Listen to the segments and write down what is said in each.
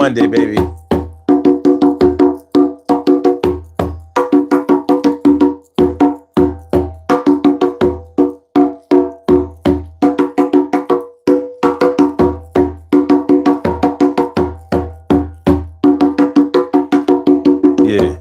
Monday, baby. Yeah.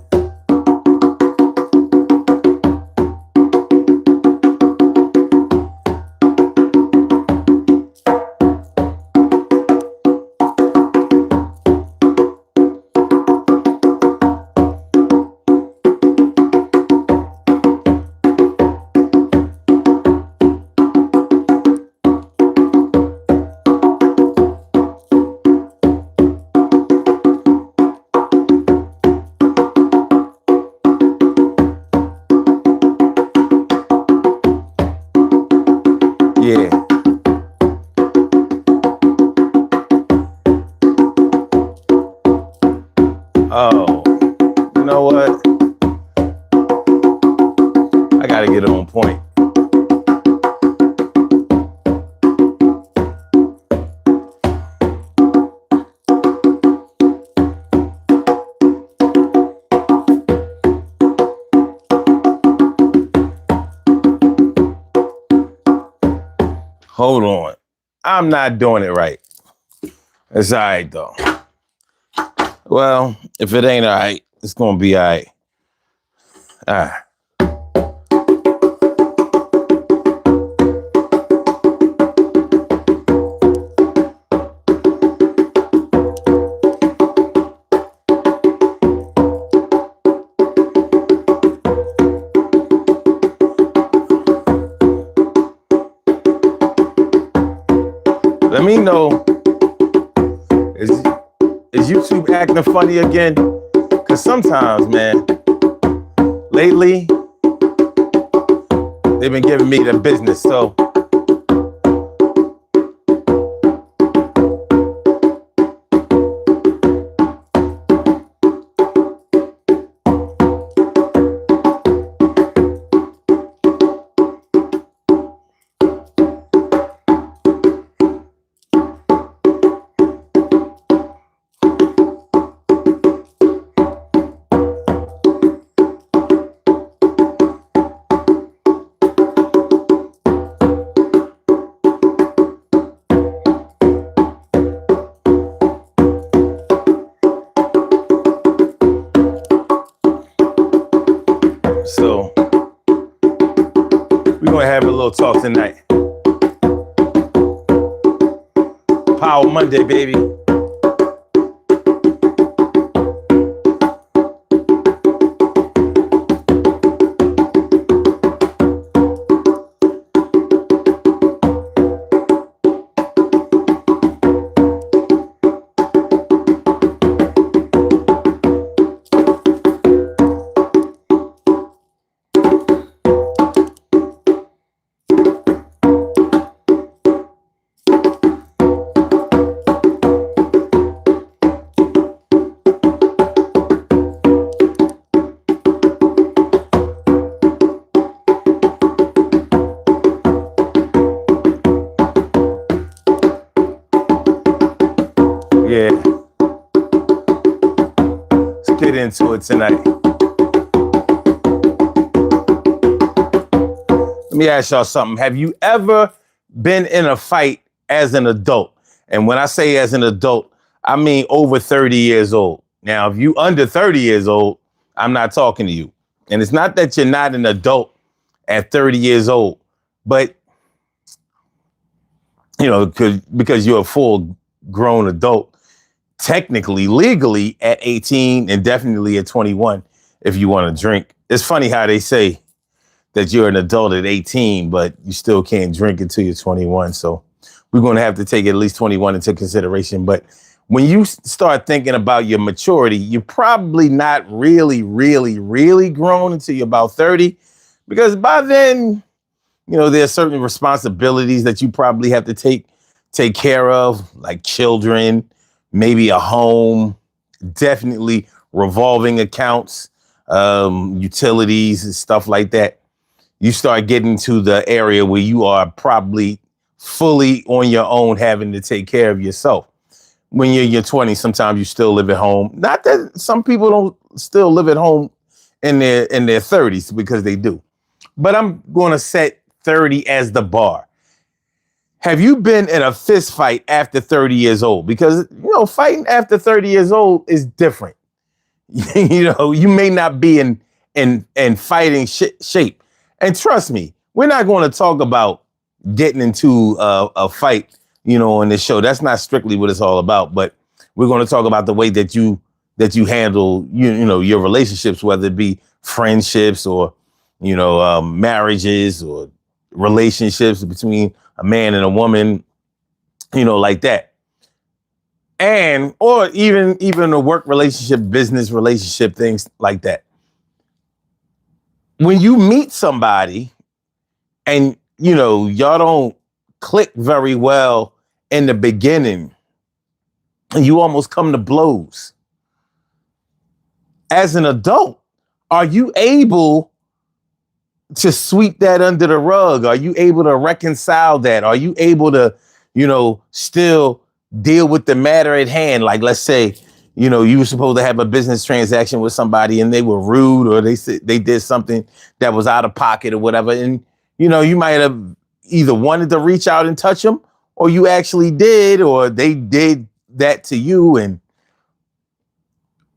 Yeah. Oh, you know what? I gotta get on point. Hold on. I'm not doing it right. It's all right, though. Well, if it ain't all right, it's gonna be all right. All right. Let me know, is YouTube acting funny again? Because sometimes, man, lately, they've been giving me the business, so. So, we're gonna have a little talk tonight. Power Monday, baby. Yeah. Let's get into it tonight. Let me ask y'all something. Have you ever been in a fight as an adult? And when I say as an adult, I mean over 30 years old. Now, if you under 30 years old, I'm not talking to you. And it's not that you're not an adult at 30 years old, but, you know, because you're a full grown adult, technically, legally at 18 and definitely at 21 if you want to drink. It's funny how they say that you're an adult at 18, but you still can't drink until you're 21. So we're going to have to take at least 21 into consideration. But when you start thinking about your maturity, you're probably not really grown until you're about 30, because by then, you know, there are certain responsibilities that you probably have to take care of, like children, maybe a home, definitely revolving accounts, utilities and stuff like that. You start getting to the area where you are probably fully on your own, having to take care of yourself. when you're in your 20s, sometimes you still live at home. Not that some people don't still live at home in their 30s, because they do. But I'm going to set 30 as the bar. Have you been in a fist fight after 30 years old? Because, fighting after 30 years old is different. You may not be in fighting shape. And trust me, we're not going to talk about getting into a fight, on this show. That's not strictly what it's all about. But we're going to talk about the way that you handle, your relationships, whether it be friendships or, marriages or relationships between a man and a woman, like that. And, or even a work relationship, business relationship, things like that. When you meet somebody and, y'all don't click very well in the beginning, and you almost come to blows. As an adult, are you able to sweep that under the rug? Are you able to reconcile that? Are you able to, still deal with the matter at hand? Like, let's say, you were supposed to have a business transaction with somebody and they were rude, or they did something that was out of pocket or whatever. And, you might have either wanted to reach out and touch them, or you actually did, or they did that to you. And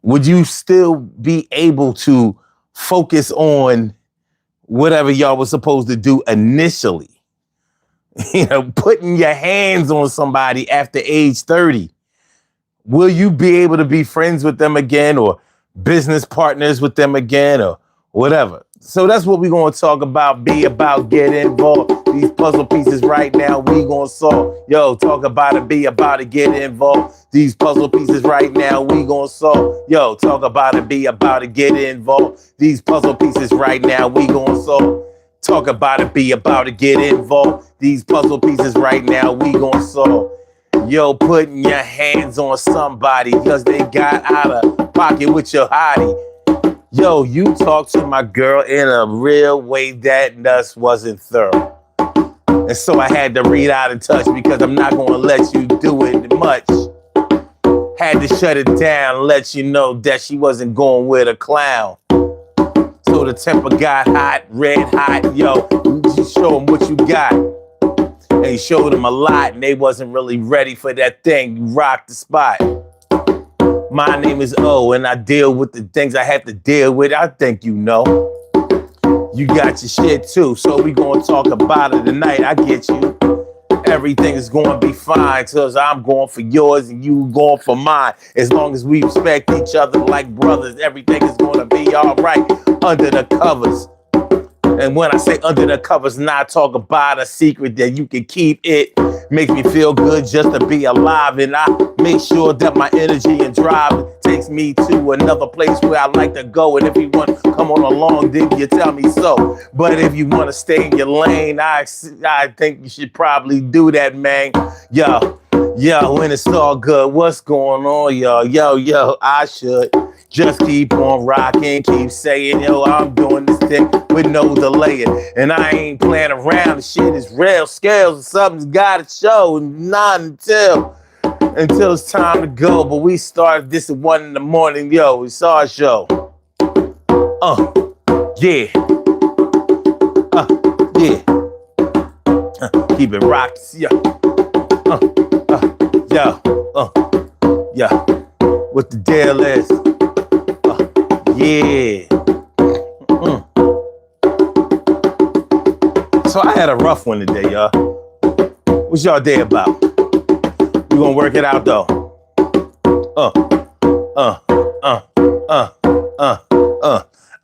would you still be able to focus on whatever y'all was supposed to do initially? Putting your hands on somebody after age 30. Will you be able to be friends with them again, or business partners with them again, or whatever? So that's what we're going to talk about. Be about, get involved. These puzzle pieces right now, we going to solve. Yo, talk about it, be about it, get involved. These puzzle pieces right now, we going to solve. Yo, talk about it, be about it, get involved. These puzzle pieces right now, we going to solve. Talk about it, be about it, get involved. These puzzle pieces right now, we going to solve. Yo, putting your hands on somebody because they got out of pocket with your hottie. Yo, you talked to my girl in a real way that thus wasn't thorough. And so I had to read out of touch, because I'm not going to let you do it much. Had to shut it down, let you know that she wasn't going with a clown. So the temper got hot, red hot. Yo, you show them what you got. And he showed them a lot, and they wasn't really ready for that thing. You rocked the spot. My name is O, and I deal with the things I have to deal with. I think you know. You got your shit too, so we gonna talk about it tonight. I get you. Everything is gonna be fine, cause I'm going for yours and you going for mine. As long as we respect each other like brothers, everything is gonna be all right under the covers. And when I say under the covers, not talk about a secret that you can keep. It makes me feel good just to be alive. And I make sure that my energy and drive takes me to another place where I like to go. And if you want to come on along, then you tell me so. But if you want to stay in your lane, I think you should probably do that, man. Yo, when it's all good, what's going on, yo? Yo, I should just keep on rocking, keep saying, yo, I'm doing this thing with no delay. And I ain't playing around. The shit is real scales, and something's got to show. Not until it's time to go. But we started this at 1 a.m. Yo, it's our show. Yeah. Yeah. Keep it rocked, yo. Yo. What the deal is? Yeah. So I had a rough one today, y'all. What's y'all day about? We gonna work it out though.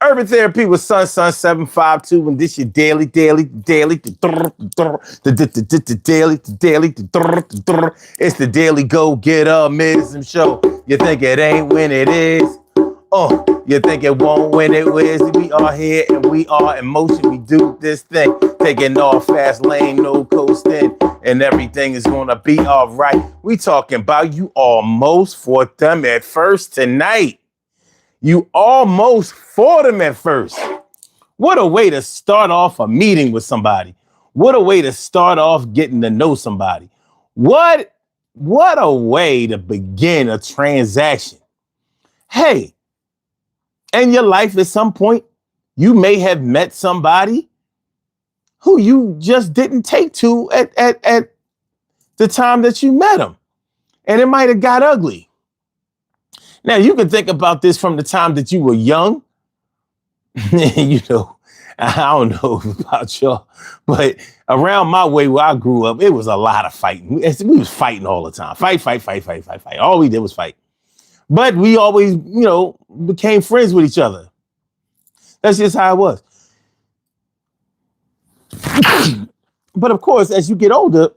Urban Therapy with Sun 752, and this your daily. It's the daily go get amazing show. You think it ain't when it is? You think it won't when it is? We are here and we are in motion. We do this thing, taking off fast lane, no coasting, and everything is gonna be all right. We talking about you almost fought them at first tonight. You almost fought them at first. What a way to start off a meeting with somebody. What a way to start off getting to know somebody. What What a way to begin a transaction. Hey, in your life at some point, you may have met somebody who you just didn't take to at the time that you met them. And it might have got ugly. Now, you can think about this from the time that you were young. You know, I don't know about y'all, but around my way where I grew up, it was a lot of fighting. We was fighting all the time. Fight. All we did was fight. But we always, became friends with each other. That's just how it was. But of course, as you get older,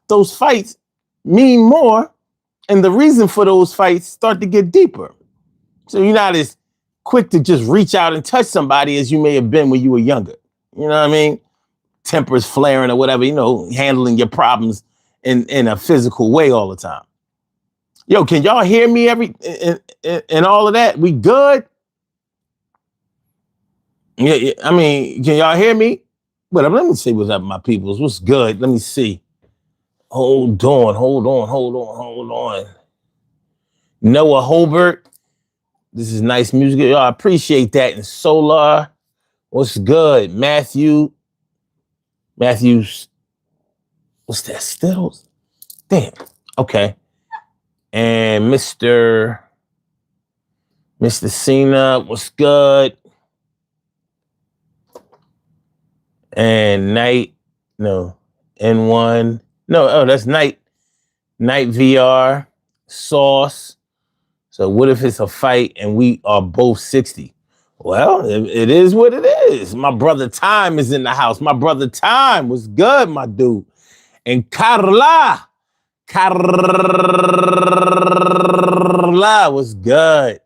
those fights mean more, and the reason for those fights start to get deeper. So you're not as quick to just reach out and touch somebody as you may have been when you were younger. You know what I mean? Tempers flaring or whatever, handling your problems in a physical way all the time. Yo, can y'all hear me and all of that? We good? Yeah, I mean, can y'all hear me? But let me see what's up, my peoples. What's good? Let me see. Hold on. Noah Hobart. This is nice music. Y'all, I appreciate that. And Solar. What's good? Matthews. What's that? Stittles? Damn. Okay. And Mr. Cena. What's good? And N1. That's Night VR, Sauce. So what if it's a fight and we are both 60? Well, it is what it is. My brother Time is in the house. My brother Time was good, my dude. And Carla was good.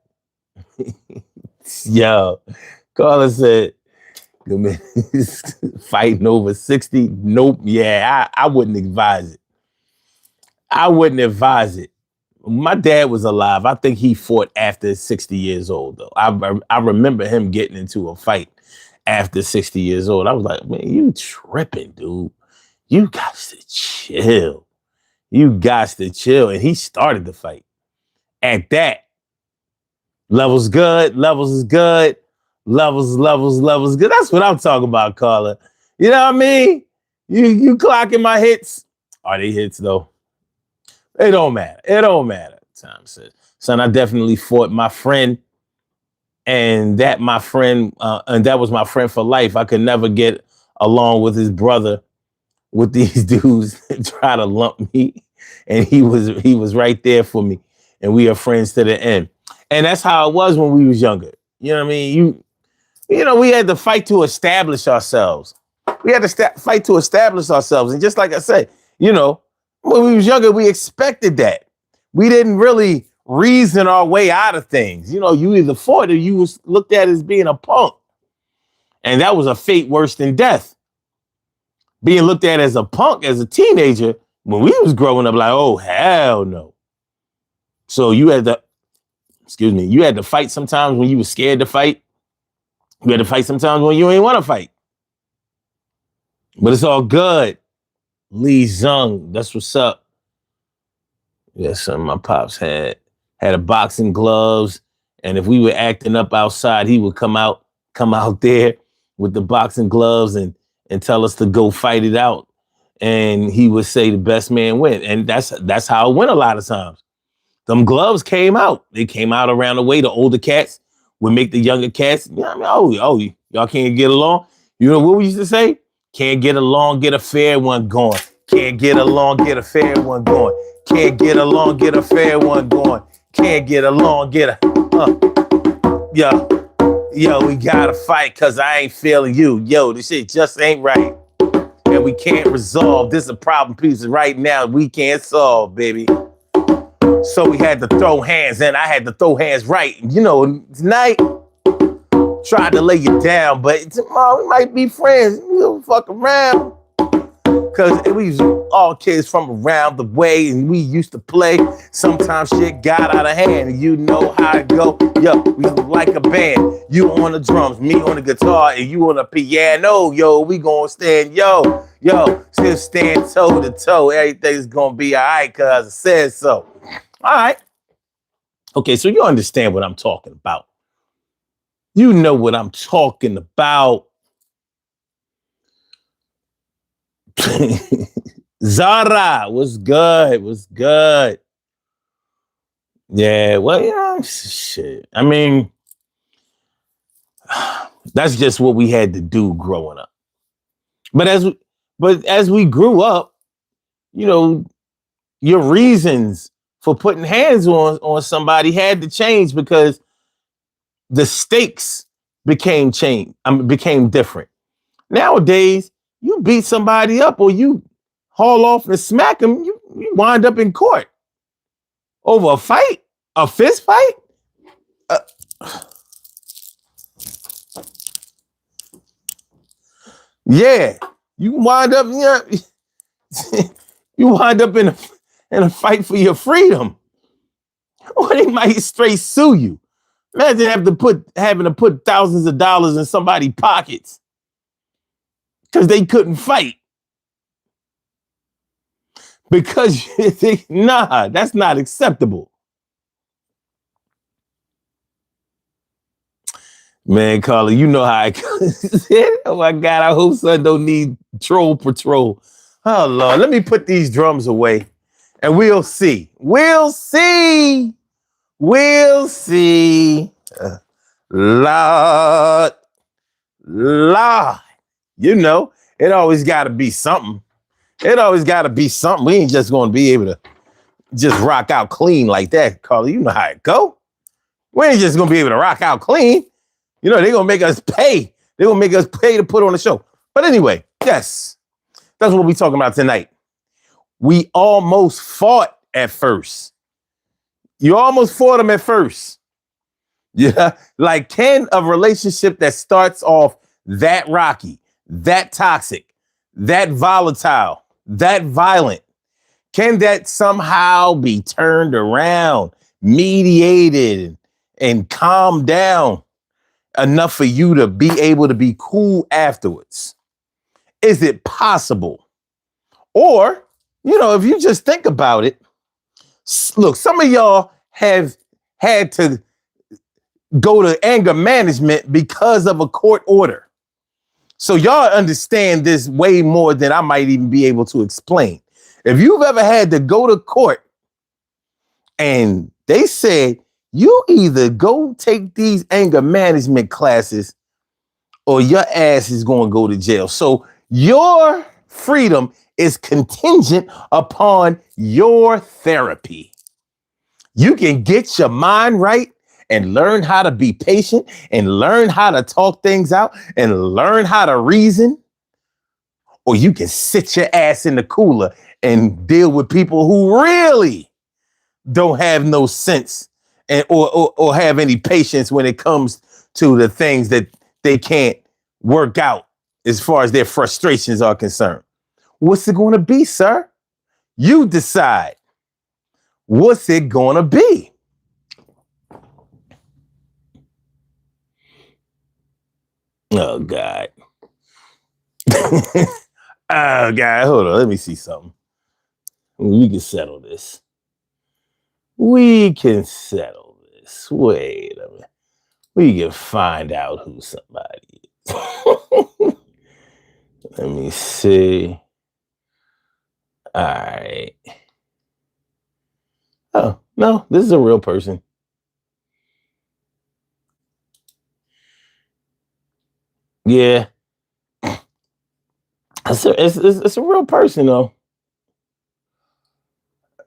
Yo, Carla said, fighting over 60? Nope. Yeah, I wouldn't advise it. My dad was alive. I think he fought after 60 years old, though. I remember him getting into a fight after 60 years old. I was like, man, you tripping, dude. You got to chill. And he started the fight. At that, levels is good. Levels is good. That's what I'm talking about, Carla. You know what I mean? You clocking my hits. Are they hits, though? It don't matter. Tom says, son, I definitely fought my friend, and that was my friend for life. I could never get along with his brother, with these dudes that try to lump me, and he was right there for me, and we are friends to the end. And that's how it was when we was younger. You know what I mean? We had to fight to establish ourselves. And just like I said, when we was younger, we expected that. We didn't really reason our way out of things. You either fought or you was looked at as being a punk. And that was a fate worse than death. Being looked at as a punk as a teenager when we was growing up, like, oh, hell no. So you had to fight sometimes when you were scared to fight. You had to fight sometimes when you ain't want to fight. But it's all good. Lee Zung, that's what's up. Yeah, son, my pops had a boxing gloves, and if we were acting up outside, he would come out there with the boxing gloves and tell us to go fight it out. And he would say the best man win. And that's how it went a lot of times. Them gloves came out. They came out around the way. The older cats would make the younger cats, y'all can't get along. You know what we used to say? Can't get along, get a fair one going. Can't get along, get a fair one going. Can't get along, get a fair one going. Can't get along, get a... Yo, we gotta fight because I ain't feeling you. Yo, this shit just ain't right. And we can't resolve. This is a problem piece right now we can't solve, baby. So we had to throw hands, and I had to throw hands right. Tonight, tried to lay you down, but tomorrow we might be friends. We'll fuck around. Because we was all kids from around the way and we used to play. Sometimes shit got out of hand and you know how it go. Yo, we like a band. You on the drums, me on the guitar, and you on the piano. Yo, we gonna stand, still stand toe to toe. Everything's gonna be all right because I said so. All right. Okay, so you understand what I'm talking about. You know what I'm talking about. Zara, what's good? What's good? Yeah, well, yeah, shit. I mean, that's just what we had to do growing up. But as we grew up, you know, your reasons for putting hands on somebody had to change because the stakes became different. Nowadays, you beat somebody up or you haul off and smack them, you wind up in court over a fight, a fist fight. Yeah, you wind up, you wind up in a fight for your freedom, or they might straight sue you. Imagine having to put thousands of dollars in somebody's pockets because they couldn't fight. Because nah, that's not acceptable. Man, Carla, you know how I oh my God, I hope son don't need troll patrol. Oh Lord, let me put these drums away and we'll see. We'll see. We'll see. Lord. You know, it always gotta be something. It always gotta be something. We ain't just gonna be able to just rock out clean like that, Carla. You know how it go. We ain't just gonna be able to rock out clean. You know, they're gonna make us pay. They're gonna make us pay to put on the show. But anyway, yes, that's what we're talking about tonight. We almost fought at first. You almost fought them at first. Yeah, like can a relationship that starts off that rocky, that toxic, that volatile, that violent, can that somehow be turned around, mediated, and calmed down enough for you to be able to be cool afterwards? Is it possible? Or, you know, if you just think about it, look, some of y'all have had to go to anger management because of a court order. So y'all understand this way more than I might even be able to explain. If you've ever had to go to court and they said, you either go take these anger management classes or your ass is going to go to jail. So your freedom is contingent upon your therapy. You can get your mind right and learn how to be patient and learn how to talk things out and learn how to reason. Or you can sit your ass in the cooler and deal with people who really don't have no sense and or have any patience when it comes to the things that they can't work out as far as their frustrations are concerned. What's it going to be, sir? You decide. What's it going to be? Oh, God. Oh, God. Hold on. Let me see something. We can settle this. We can settle this. Wait a minute. We can find out who somebody is. Let me see. All right. Oh, no, this is a real person. Yeah. It's a real person, though.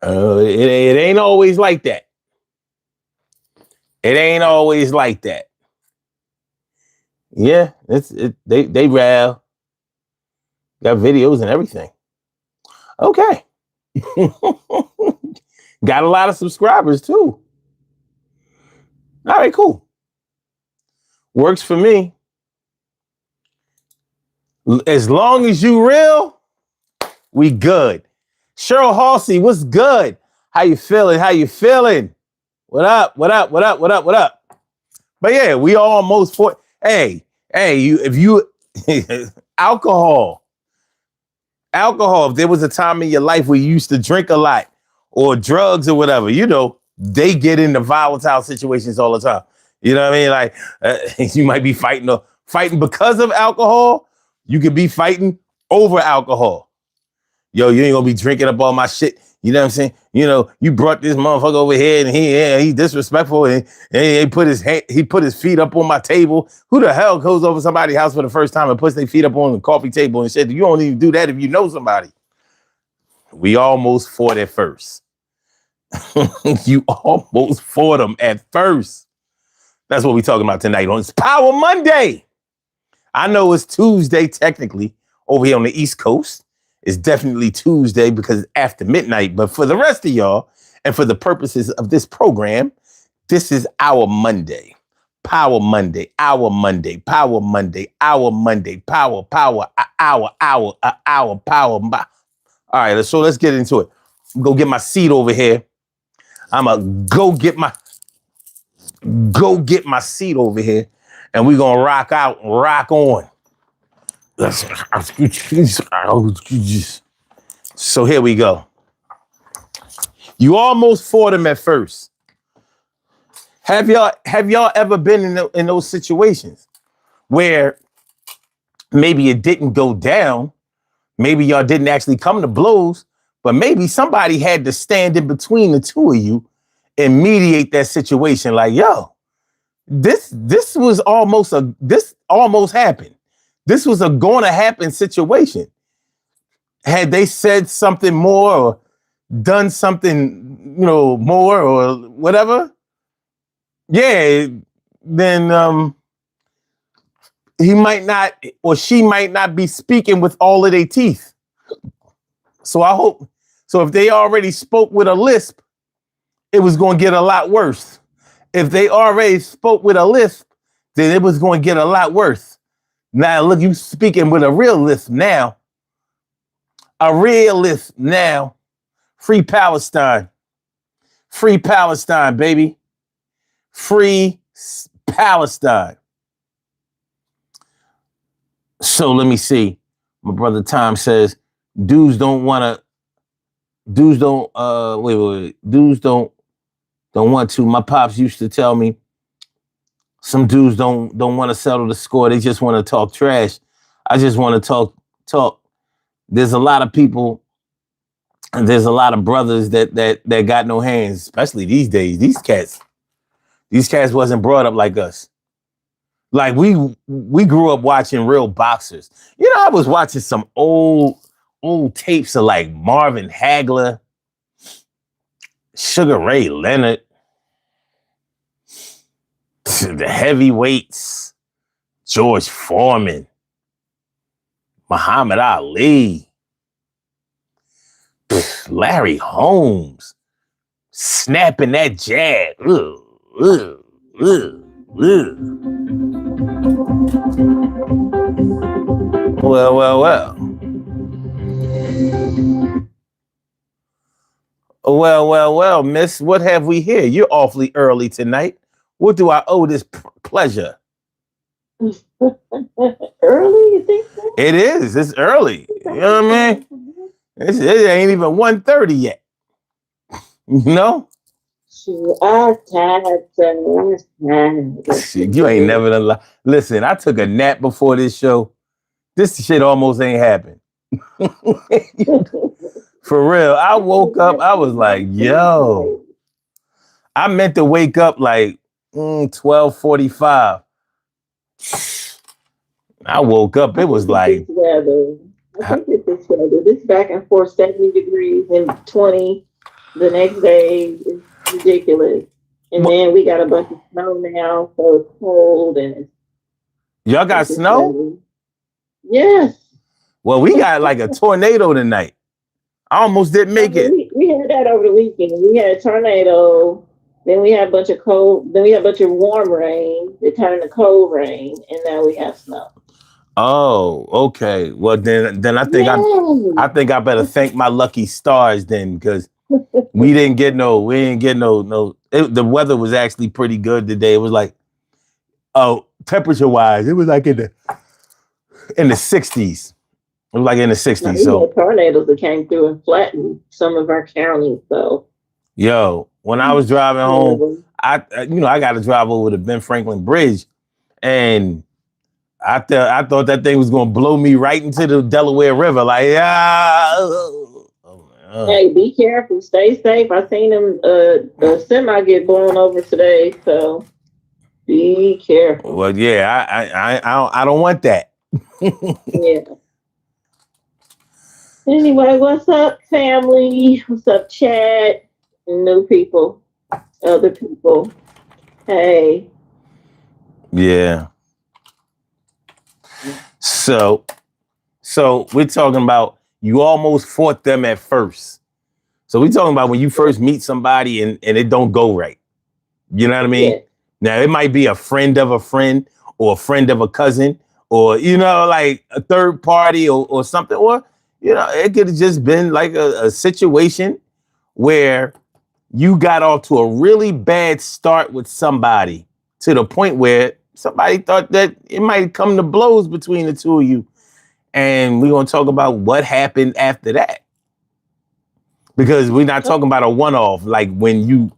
It ain't always like that. It ain't always like that. Yeah, they rap, got videos and everything. Okay. Got a lot of subscribers too. All right, cool. Works for me. As long as you real, We good. Cheryl Halsey, what's good? How you feeling? How you feeling? What up? What up? What up? What up? What up? But yeah, we almost for. Hey, if you alcohol. If there was a time in your life where you used to drink a lot or drugs or whatever, they get into volatile situations all the time. You know what I mean? Like you might be fighting because of alcohol. You could be fighting over alcohol. Yo, you ain't gonna be drinking up all my shit. You know what I'm saying? You brought this motherfucker over here and he disrespectful and he put his feet up on my table. Who the hell goes over somebody's house for the first time and puts their feet up on the coffee table and shit? You don't even do that if you know somebody. We almost fought at first. You almost fought them at first. That's what we're talking about tonight on It's Power Monday. I know it's Tuesday technically over here on the East Coast. It's definitely Tuesday because it's after midnight. But for the rest of y'all, and for the purposes of this program, this is our Monday. Power Monday, our Monday, Power Monday, our Monday, power, hour, power. All right, so let's get into it. Go get my seat over here. I'ma go get my seat over here, and we're gonna rock out and rock on. So here we go. You almost fought him at first. Have y'all ever been in those situations where maybe it didn't go down, maybe y'all didn't actually come to blows, but maybe somebody had to stand in between the two of you and mediate that situation? Like, yo, this almost happened. This was a going to happen situation. Had they said something more or done something, more or whatever, yeah, then he might not or she might not be speaking with all of their teeth. So I hope, if they already spoke with a lisp, it was going to get a lot worse. If they already spoke with a lisp, then it was going to get a lot worse. Now, look, you speaking with a real lisp now. A real lisp now. Free Palestine. Free Palestine, baby. Free Palestine. So let me see. My brother Tom says, dudes don't want to. My pops used to tell me some dudes don't want to settle the score. They just want to talk trash. I just want to talk. There's a lot of people and there's a lot of brothers that got no hands, especially these days. These cats wasn't brought up like us. Like we grew up watching real boxers. I was watching some old tapes of like Marvin Hagler, Sugar Ray Leonard, the heavyweights, George Foreman, Muhammad Ali, Larry Holmes, snapping that jab. Well, miss, what have we here? You're awfully early tonight. What do I owe this pleasure? Early, you think so? It is. It's early. You know what I mean? It ain't even 1:30 yet. You ain't never done lie. Listen, I took a nap before this show. This shit almost ain't happened. For real. I woke up, I was like, yo. I meant to wake up like 12:45. I woke up, it was like... I think it's this weather. This back and forth 70 degrees and 20 the next day is ridiculous. And then we got a bunch of snow now, so it's cold and y'all got snow? Weather. Yes. Well, we got like a tornado tonight. I almost didn't make it. We had that over the weekend. We had a tornado. Then we had a bunch of cold. Then we had a bunch of warm rain. It turned into cold rain, and now we have snow. Oh, okay. Well, then I Yay! think I better thank my lucky stars then, because we didn't get no. The weather was actually pretty good today. It was like, oh, temperature wise, it was like in the 60s. It was like in the Now, 60s. we So, had tornadoes that came through and flattened some of our counties, so yo, when I was driving home, horrible. I got to drive over the Ben Franklin Bridge, and I thought that thing was gonna blow me right into the Delaware River. Like, yeah. Hey, be careful, stay safe. I seen them the semi get blown over today, so be careful. Well, yeah, I don't want that. Yeah. Anyway, what's up, family? What's up, chat? New people, other people. Hey. Yeah. So we're talking about you almost fought them at first. So we're talking about when you first meet somebody and it don't go right. You know what I mean? Yeah. Now it might be a friend of a friend or a friend of a cousin or, like a third party or something. Or, it could have just been like a situation where you got off to a really bad start with somebody to the point where somebody thought that it might come to blows between the two of you. And we're going to talk about what happened after that. Because we're not talking about a one-off, like when you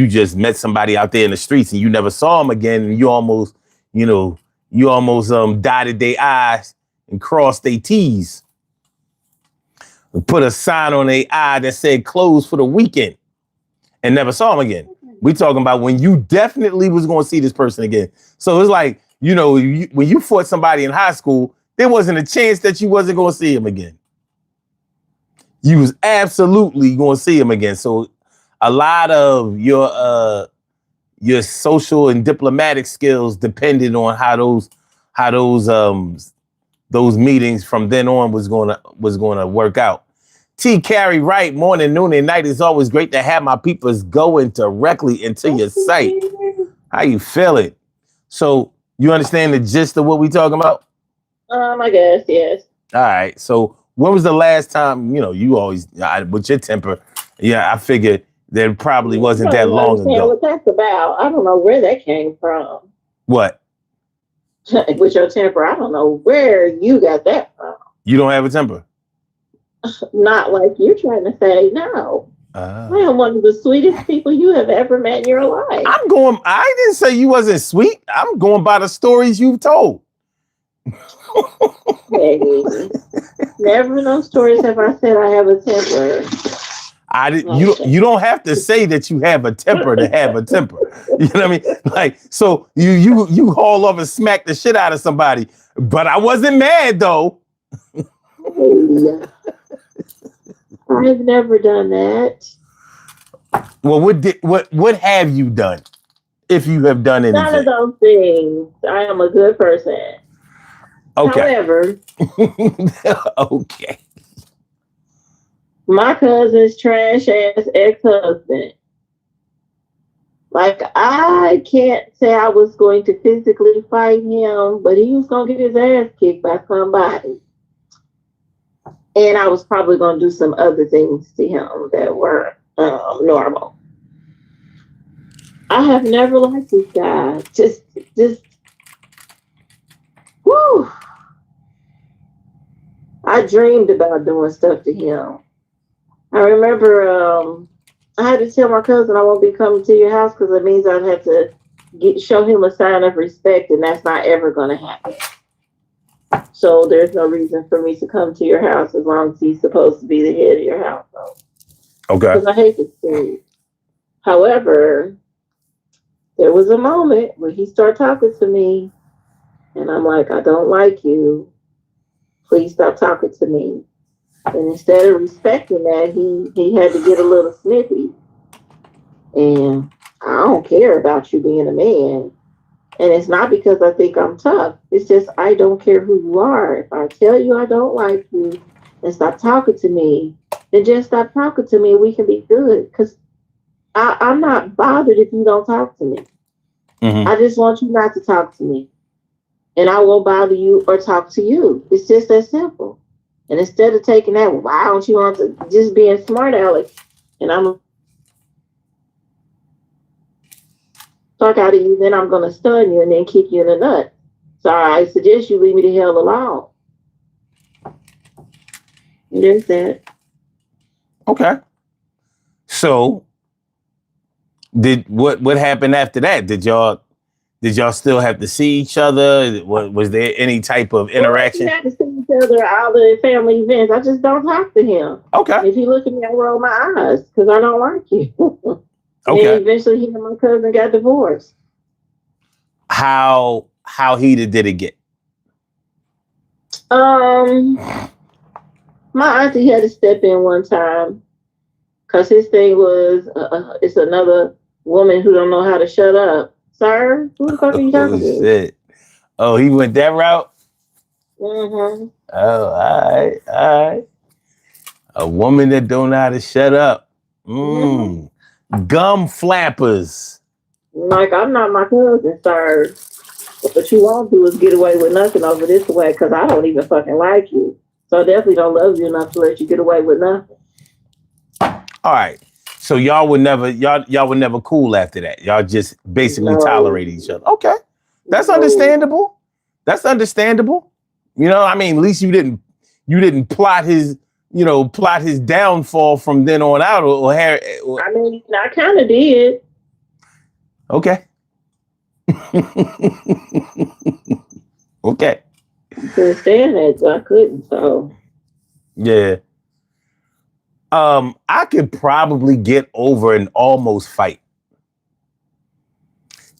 just met somebody out there in the streets and you never saw them again and you almost dotted their I's and crossed their T's. And put a sign on their eye that said closed for the weekend and never saw them again. We talking about when you definitely was going to see this person again. So it's like, when you fought somebody in high school, there wasn't a chance that you wasn't going to see him again. You was absolutely going to see him again. So a lot of your social and diplomatic skills depended on how those meetings from then on was going to work out. T. Carey Wright, morning, noon, and night. It's always great to have my peoples going directly into your site. How you feeling? So you understand the gist of what we talking about? I guess, yes. All right. So when was the last time, you always, with your temper, I figured there probably wasn't that long ago. What that's about. I don't know where that came from. What? With your temper, I don't know where you got that from. You don't have a temper? Not like you're trying to say, no. I am one of the sweetest people you have ever met in your life. I didn't say you wasn't sweet. I'm going by the stories you've told. Hey, never in those stories have I said I have a temper. You don't have to say that you have a temper to have a temper. You know what I mean? Like, so you haul off and smack the shit out of somebody, but I wasn't mad though. Hey, I've never done that. Well, what have you done? If you have done anything. None of those things. I am a good person. Okay. However, okay. My cousin's trash ass ex-husband. Like, I can't say I was going to physically fight him, but he was going to get his ass kicked by somebody. And I was probably going to do some other things to him that were normal. I have never liked this guy. Just, whoo. I dreamed about doing stuff to him. I remember I had to tell my cousin I won't be coming to your house because it means I'd have to show him a sign of respect, and that's not ever going to happen. So there's no reason for me to come to your house as long as he's supposed to be the head of your household. Okay. Because I hate this dude. However, there was a moment where he started talking to me, and I'm like, I don't like you. Please stop talking to me. And instead of respecting that, he had to get a little snippy. And I don't care about you being a man. And it's not because I think I'm tough. It's just I don't care who you are. If I tell you I don't like you and stop talking to me, then just stop talking to me and we can be good. Because I'm not bothered if you don't talk to me. Mm-hmm. I just want you not to talk to me. and I won't bother you or talk to you. It's just that simple. And instead of taking that, why don't you want to just being smart, Alex? And I'm talk out of you, then I'm gonna stun you and then kick you in the nut. So I suggest you leave me the hell alone. And there's that. Okay. So did what happened after that? Did y'all still have to see each other? Was there any type of interaction? We had to see each other at all the family events. I just don't talk to him. Okay. If he look at me, I roll my eyes because I don't like you. Okay. And eventually he and my cousin got divorced. How heated did it get? My auntie had to step in one time because his thing was it's another woman who don't know how to shut up. Sir, who the fuck are you talking to? Shit. Oh, he went that route? Mm-hmm. Oh, all right. A woman that don't know how to shut up. Gum flappers. Like, I'm not my cousin, sir. What you won't do is get away with nothing over this way because I don't even fucking like you. So I definitely don't love you enough to let you get away with nothing. All right. So y'all were never cool after that. Y'all just basically tolerate each other. Okay. That's understandable. That's understandable. You know, I mean, at least you didn't plot his downfall from then on out or I mean, I kind of did. Okay. Okay. I couldn't stand that, so I couldn't. So yeah. I could probably get over an almost fight.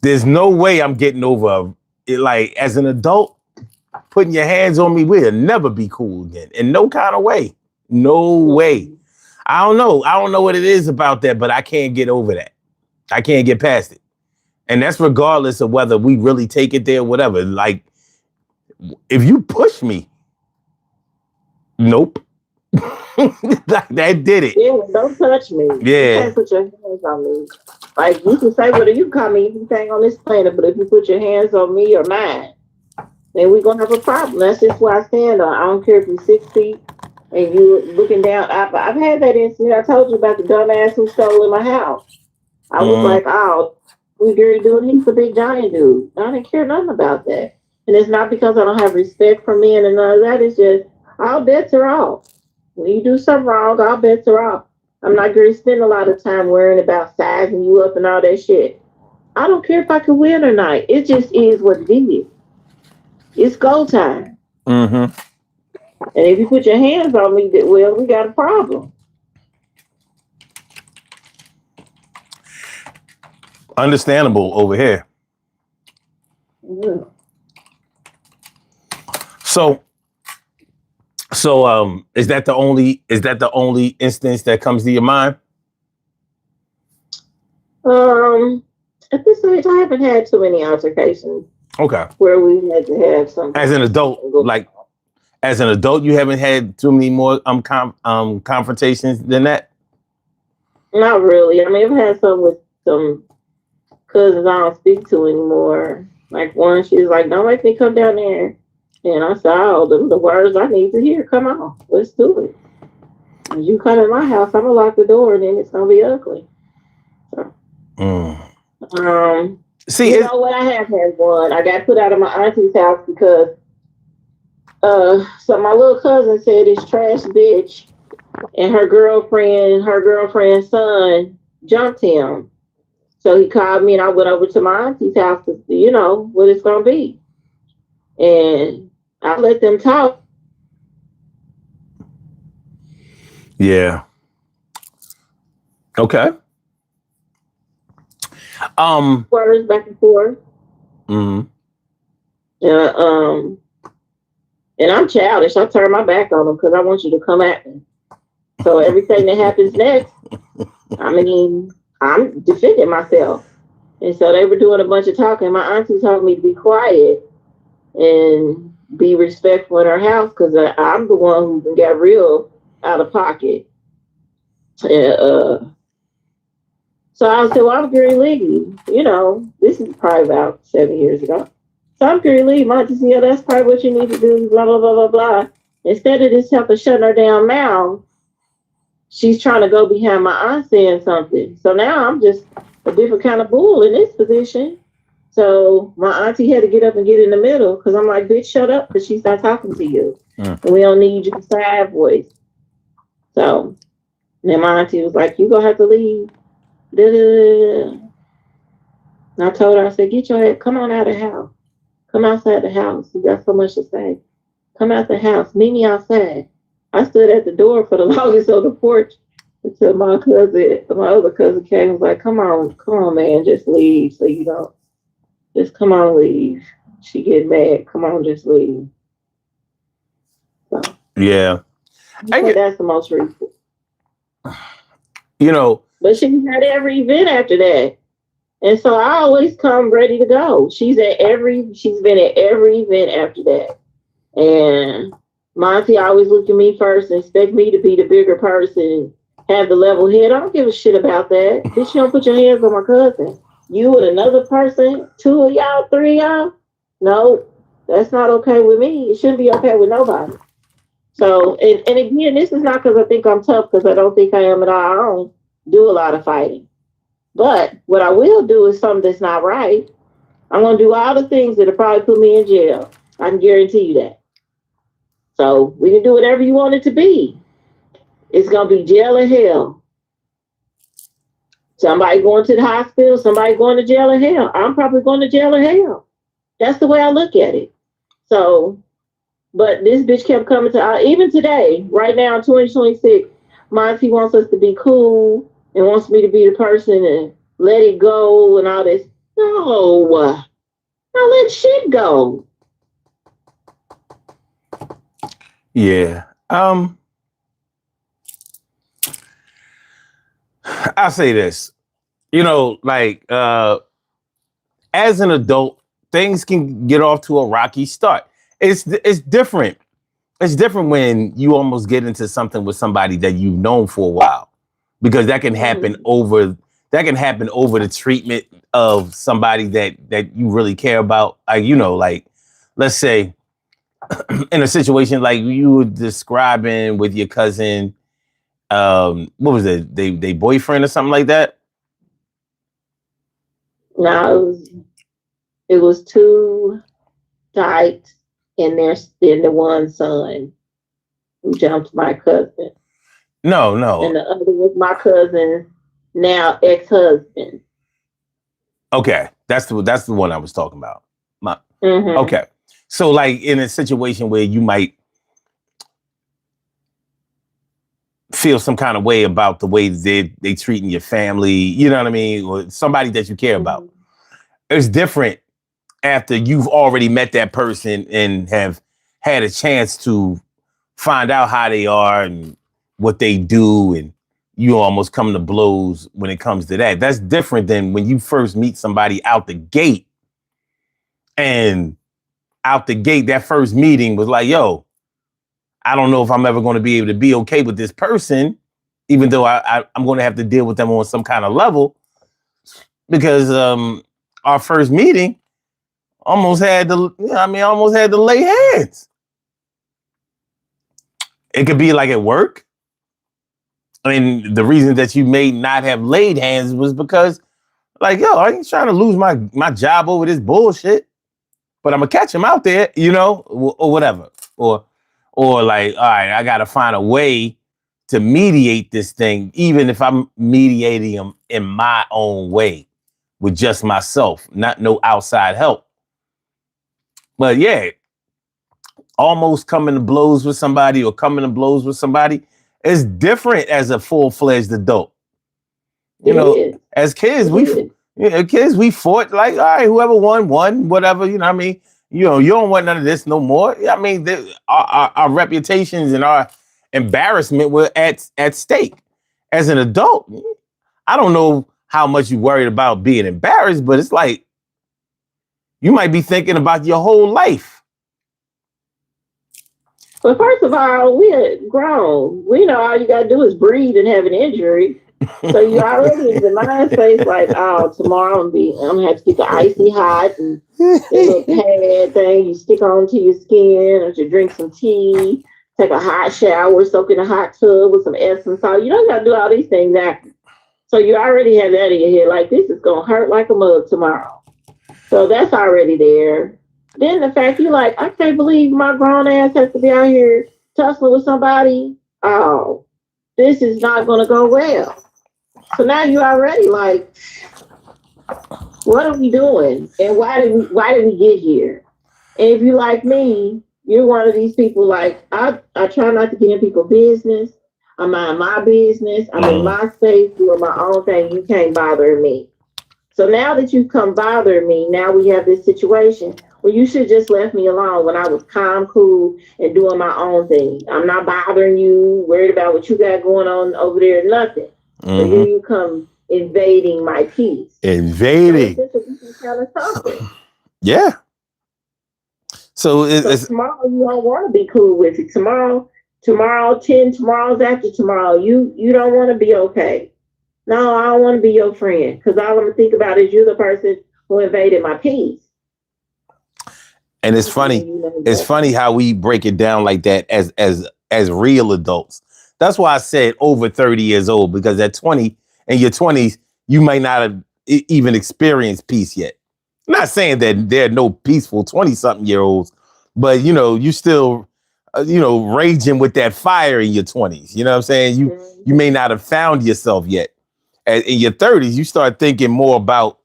There's no way I'm getting over it. Like, as an adult, putting your hands on me, we'll never be cool again. In no kind of way. No way. I don't know. I don't know what it is about that, but I can't get over that. I can't get past it. And that's regardless of whether we really take it there or whatever. Like, if you push me, nope. That did it. Yeah, don't touch me. Yeah. You can't put your hands on me. Like, you can say whatever you call me anything on this planet, but if you put your hands on me or mine, then we're gonna have a problem. That's just where I stand on. I don't care if you're 6 feet and you looking down. I've had that incident. I told you about the dumbass who stole in my house. I was like, oh, we Gary doing, he's a big giant dude. I didn't care nothing about that. And it's not because I don't have respect for men and none of that. It's just all bets are off. When you do something wrong, all bets are off. I'm not going to spend a lot of time worrying about sizing you up and all that shit. I don't care if I can win or not. It just is what it is. It's go time. Mm-hmm. And if you put your hands on me, well, we got a problem. Understandable over here. Yeah. So is that the only instance that comes to your mind? At this age, I haven't had too many altercations. Okay. Where we had to have something. As an adult, you haven't had too many more confrontations than that? Not really. I mean, I've had some with some cousins I don't speak to anymore. Like one, she's like, "Don't make me come down there." And I said, "Oh, the words I need to hear. Come on, let's do it. When you come in my house, I'm gonna lock the door, and then it's gonna be ugly." So, see, you know what? I have had one. I got put out of my auntie's house because, so my little cousin said this trash bitch and her girlfriend's son jumped him. So he called me and I went over to my auntie's house to, you know, what it's gonna be. And I let them talk. Yeah. Okay. Words back and forth. Mm-hmm. And I'm childish. I turn my back on them because I want you to come at me. So everything that happens next, I mean, I'm defending myself. And so they were doing a bunch of talking. My auntie told me to be quiet and be respectful in her house because I'm the one who got real out of pocket. And, so I said, well, I'm Gary Lee. You know, this is probably about 7 years ago. So I'm going to leave. My auntie said, yeah, that's probably what you need to do, blah, blah, blah, blah, blah. Instead of this helper shutting her damn mouth, she's trying to go behind my aunt saying something. So now I'm just a different kind of bull in this position. So my auntie had to get up and get in the middle because I'm like, bitch, shut up because she's not talking to you. And we don't need your side voice. So then my auntie was like, you gonna have to leave. Da-da-da-da. And I told her, I said, get your head, come on out of the house. Come outside the house. You got so much to say. Come out the house. Meet me outside. I stood at the door for the longest on the porch until my other cousin came and was like, come on, man, just leave. So you don't, just come on, leave. She get mad. Come on, just leave. So, yeah. That's the most recent. You know. But she's at every event after that. And so I always come ready to go. She's been at every event after that. And Monty always look at me first and expect me to be the bigger person, have the level head. I don't give a shit about that. Bitch, you don't put your hands on my cousin. You and another person, 2 of y'all, 3 of y'all. No, that's not okay with me. It shouldn't be okay with nobody. So, and again, this is not because I think I'm tough, because I don't think I am at all. I don't do a lot of fighting. But what I will do is something that's not right. I'm going to do all the things that'll probably put me in jail. I can guarantee you that. So we can do whatever you want it to be. It's going to be jail or hell. Somebody going to the hospital, somebody going to jail or hell. I'm probably going to jail or hell. That's the way I look at it. So, but this bitch kept coming to, even today, right now, 2026, Monty wants us to be cool and wants me to be the person and let it go and all this. No, let shit go. Yeah. I'll say this. You know, like as an adult, things can get off to a rocky start. It's different. It's different when you almost get into something with somebody that you've known for a while, because that can happen over the treatment of somebody that you really care about. Like, you know, like, let's say in a situation like you were describing with your cousin, what was it? They boyfriend or something like that? No, it was 2 dykes and the one son who jumped my cousin. No. And the other was my cousin, now ex-husband. Okay, that's the one I was talking about. Okay, so like in a situation where you might feel some kind of way about the way they treating your family, you know what I mean, or somebody that you care about. It's different after you've already met that person and have had a chance to find out how they are and what they do, and you almost come to blows when it comes to that. That's different than when you first meet somebody out the gate, and out the gate, that first meeting was like, yo, I don't know if I'm ever going to be able to be okay with this person, even though I'm going to have to deal with them on some kind of level, because our first meeting almost had to lay hands. It could be like at work. I mean, the reason that you may not have laid hands was because, like, yo, I ain't trying to lose my job over this bullshit, but I'm gonna catch him out there, you know, or whatever. Or like, all right, I gotta find a way to mediate this thing, even if I'm mediating them in my own way with just myself, not no outside help. But yeah, almost coming to blows with somebody or coming to blows with somebody is different as a full-fledged adult. You know, as kids, we fought like, all right, whoever won, whatever, you know what I mean? You know, you don't want none of this no more. I mean, our reputations and our embarrassment were at stake. As an adult, I don't know how much you worried about being embarrassed, but it's like, you might be thinking about your whole life. But first of all, we are grown. We know all you got to do is breathe and have an injury. So you already in the mind space like, oh, tomorrow I'm gonna have to get the icy hot and the little pad thing you stick onto your skin, or to drink some tea, take a hot shower, soak in a hot tub with some Epsom salt. You don't gotta do all these things after. So you already have that in your head, like this is gonna hurt like a mug tomorrow. So that's already there. Then the fact you like, I can't believe my grown ass has to be out here tussling with somebody. Oh, this is not gonna go well. So now you already like, what are we doing? And why did we get here? And if you like me, you're one of these people like I try not to get in people's business. I mind my business. I'm in Mm. my space doing my own thing. You can't bother me. So now that you come bother me, now we have this situation where you should just left me alone when I was calm, cool, and doing my own thing. I'm not bothering you, worried about what you got going on over there, nothing. But here Hmm. you come invading my peace. So it's Invading. just a different kind of topic. Yeah. So So it's tomorrow you don't want to be cool with it. Tomorrow, 10 tomorrows after tomorrow, you don't want to be okay. No, I don't want to be your friend because all I'm gonna think about is you're the person who invaded my peace. and it's And funny. you know It's funny exactly. how we break it down like that as real adults. That's why I said over 30 years old, because at 20, in your 20s, you might not have even experienced peace yet. I'm not saying that there are no peaceful 20-something-year-olds, but you still raging with that fire in your 20s. You know what I'm saying? You may Mhm. not have found yourself yet. In your 30s, you start thinking more about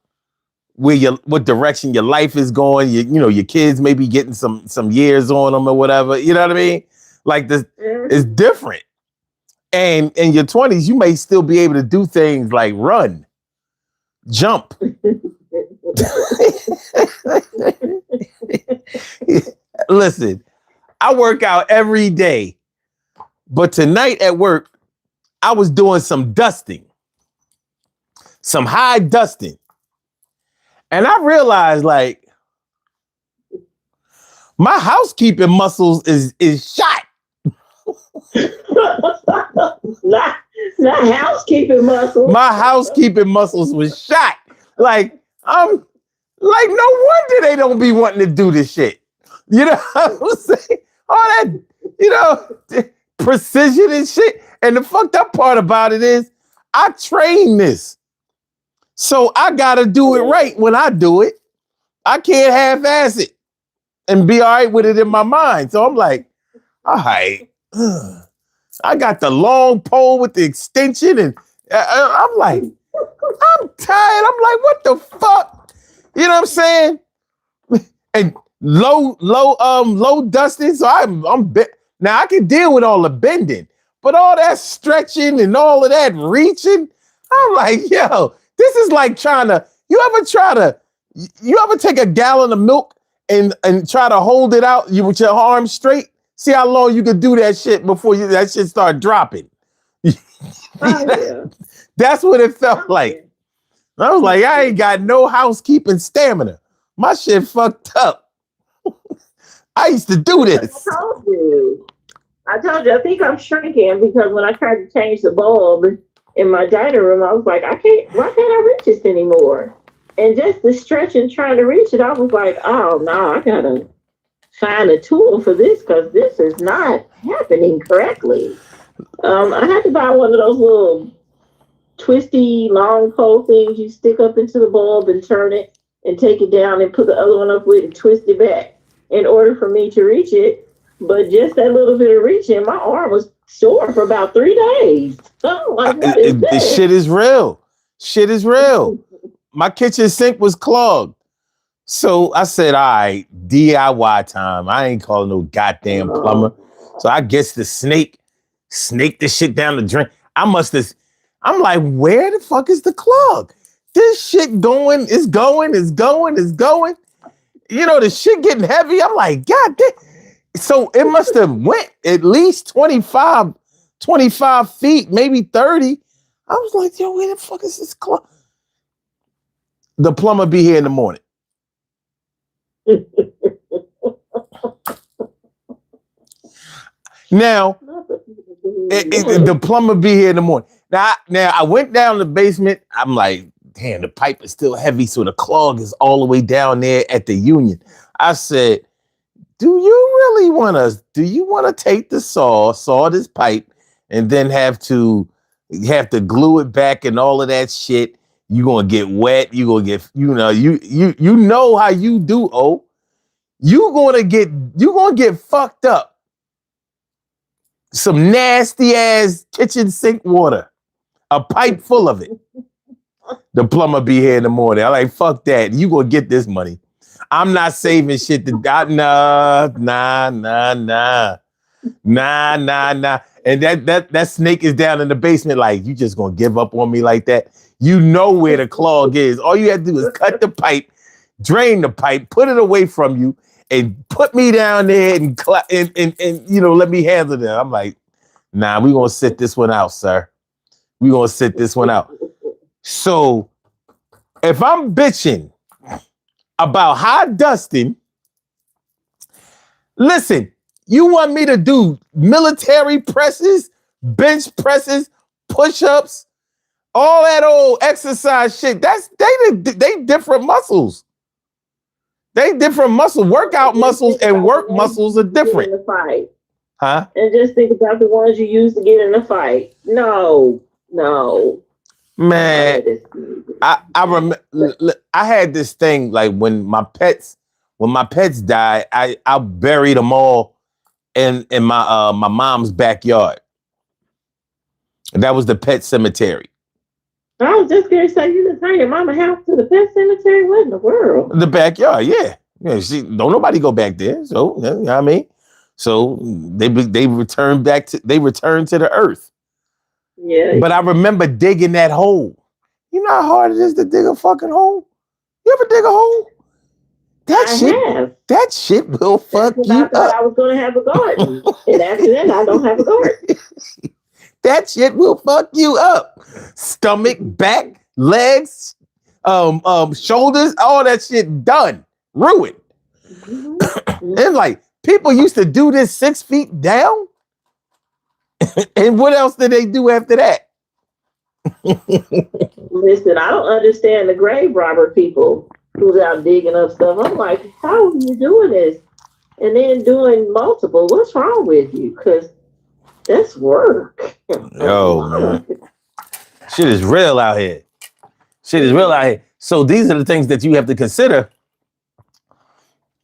what direction your life is going. Your kids may be getting some years on them or whatever. You know what I mean? Like this is Mhm. different. And in your 20s, you may still be able to do things like run, jump. Listen, I work out every day, but tonight at work, I was doing some dusting, some high dusting. And I realized like my housekeeping muscles is shot. not not housekeeping muscles. My housekeeping muscles was shot. Like, I'm like, no wonder they don't be wanting to do this shit. You know what I'm saying? All that, you know, precision and shit. And the fucked up part about it is I train this. So I gotta do it right when I do it. I can't half-ass it and be all right with it in my mind. So I'm like, all right. I got the long pole with the extension, and I'm like, I'm tired. I'm like, what the fuck? You know what I'm saying? And low dusting. So now I can deal with all the bending, but all that stretching and all of that reaching, I'm like, yo, this is like you ever take a gallon of milk and try to hold it out with your arms straight? See how long you can do that shit before that shit start dropping. Oh yeah. That's what it felt Oh like. I was like, I yeah. ain't got no housekeeping stamina. My shit fucked up. I used to do Because this. I told you, I think I'm shrinking because when I tried to change the bulb in my dining room, I was like, why can't I reach this anymore? And just the stretch and trying to reach it, I was like, oh no, I gotta find a tool for this because this is not happening correctly. I had to buy one of those little twisty long pole things you stick up into the bulb and turn it and take it down and put the other one up with and twist it back in order for me to reach it. But just that little bit of reaching, my arm was sore for about 3 days. So I'm like, what is this? Shit is real. Shit is real. My kitchen sink was clogged. So I said, all right, DIY time. I ain't calling no goddamn plumber. So I guess the snake the shit down the drain. I'm like, where the fuck is the clog? This shit going, is going, is going, is going. The shit getting heavy. I'm like, God damn. So it must have went at least 25 feet, maybe 30. I was like, yo, where the fuck is this clog? The plumber be here in the morning. Now, the plumber be here in the morning. Now I went down the basement. I'm like, damn, the pipe is still heavy, so the clog is all the way down there at the Union. I said, do you want to take the saw this pipe, and then have to glue it back and all of that shit? You're gonna get wet, you're gonna get, you know how you do, you're gonna get fucked up. Some nasty ass kitchen sink water, a pipe full of it. The plumber be here in the morning. I'm like, fuck that. You gonna get this money. I'm not saving shit to nah. And that snake is down in the basement. Like, you just gonna give up on me like that? You know where the clog is. All you have to do is cut the pipe, drain the pipe, put it away from you, and put me down there and let me handle it. I'm like, nah, we gonna sit this one out, sir. We gonna sit this one out. So if I'm bitching about hot dusting, listen, you want me to do military presses, bench presses, push-ups, all that old exercise shit. They different muscles. They different muscles. Workout muscles and work muscles are different. Huh? And just think about the ones you used to get in a fight. No. Man, I remember I had this thing, like when my pets died, I buried them all in my mom's backyard. That was the pet cemetery. I was just gonna say, you just turn your mama house to the pet cemetery. What in the world? The backyard, yeah. Don't nobody go back there. So you know what I mean. So they returned to the earth. Yeah. But I remember digging that hole. You know how hard it is to dig a fucking hole? You ever dig a hole? That shit will fuck you up. I was going to have a garden. And after that, I don't have a garden. That shit will fuck you up. Stomach, back, legs, shoulders, all that shit done. Ruined. Mm-hmm. And like, people used to do this 6 feet down. And what else did they do after that? Listen, I don't understand the grave robber people who's out digging up stuff. I'm like, how are you doing this? And then doing multiple. What's wrong with you? Because that's work. Yo, man. Shit is real out here. So these are the things that you have to consider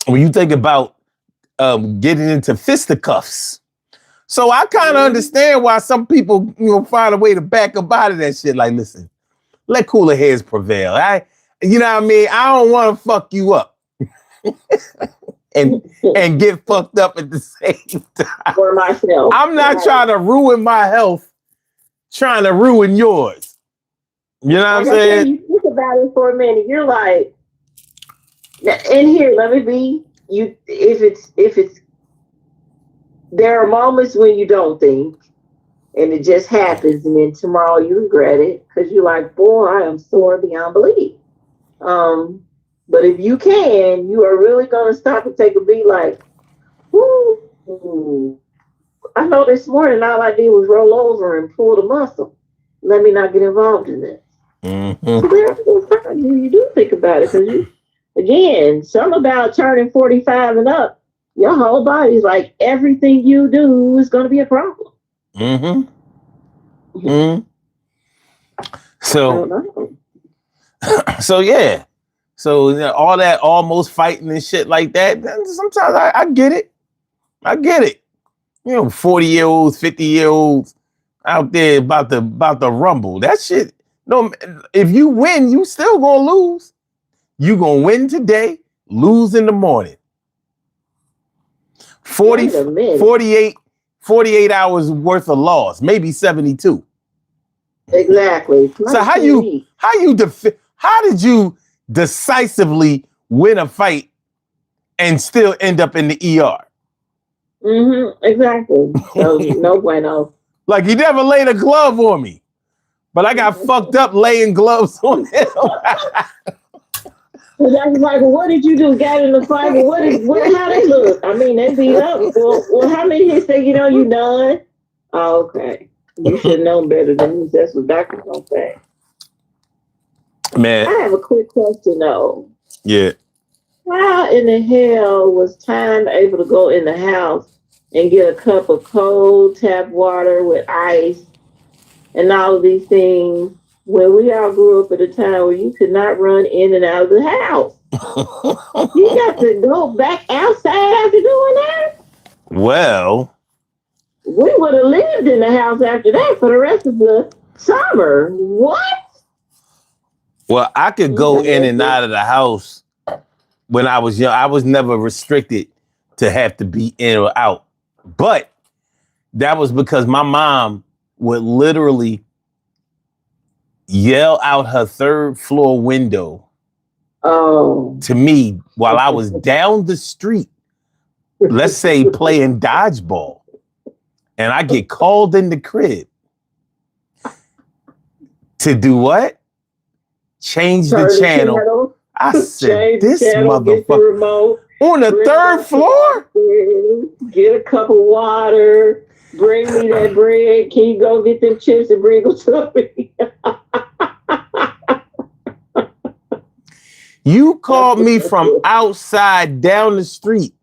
when you think about getting into fisticuffs. So I kind of understand why some people, find a way to back up out of that shit. Like, listen, let cooler heads prevail. You know what I mean? I don't want to fuck you up and get fucked up at the same time. For myself. I'm not trying to ruin my health, trying to ruin yours. You know what I'm saying? You think about it for a minute. You're like, in here, let me be you. If it's there are moments when you don't think, and it just happens, and then tomorrow you regret it because you're like, boy, I am sore beyond belief. But if you can, you are really going to stop and take a beat like, whoo. I know this morning all I did was roll over and pull the muscle. Let me not get involved in this. Mm-hmm. So there's time you do think about it because again, something about turning 45 and up, your whole body's like everything you do is going to be a problem. Mm-hmm. Mm-hmm. So yeah. So all that almost fighting and shit like that. Sometimes I get it. 40-year-olds, 50-year-olds out there about the rumble. That shit. No, if you win, you still gonna lose. You gonna win today, lose in the morning. 48 hours worth of loss, maybe 72. Exactly. So how did you decisively win a fight and still end up in the ER? Exactly. So no bueno. Like, you never laid a glove on me, but I got fucked up laying gloves on him. That's like, well, what did you do? Got in the fight? Well, how they look? I mean, they beat up. Well, how many hits say, you done? Oh, okay. You should know better than this. That's what doctors don't say. Man, I have a quick question though. yeah. How in the hell was Time able to go in the house and get a cup of cold tap water with ice and all of these things when we all grew up at a time where you could not run in and out of the house? You got to go back outside after doing that? Well, We would have lived in the house after that for the rest of the summer. What? well, I could go in and out of the house when I was young. I was never restricted to have to be in or out. But that was because my mom would literally yell out her third floor window Oh. to me while I was down the street, let's say playing dodgeball, and I get called in the crib to do what? Change the channel. I said, this motherfucker on the third floor? Get a cup of water. Bring me that bread. Can you go get them chips and bring them to me? You called me from outside down the street.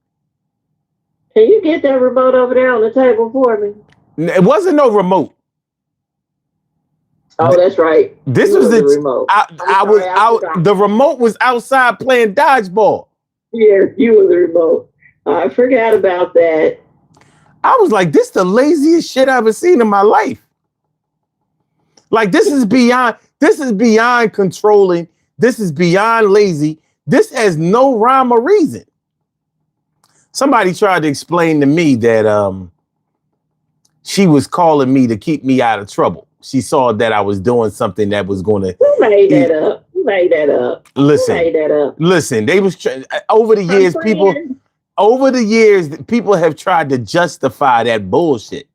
Can you get that remote over there on the table for me? It wasn't no remote. Oh, that's right. This You was were the remote. I was out. The remote was outside playing dodgeball. Yeah, you were the remote. I forgot about that. I was like, this the laziest shit I've ever seen in my life. Like, this is beyond controlling. This is beyond lazy. This has no rhyme or reason. Somebody tried to explain to me that she was calling me to keep me out of trouble. She saw that I was doing something that was going to. Who made that up? Who made that up? Listen, Who made that up? Listen. They was over the years, people have tried to justify that bullshit.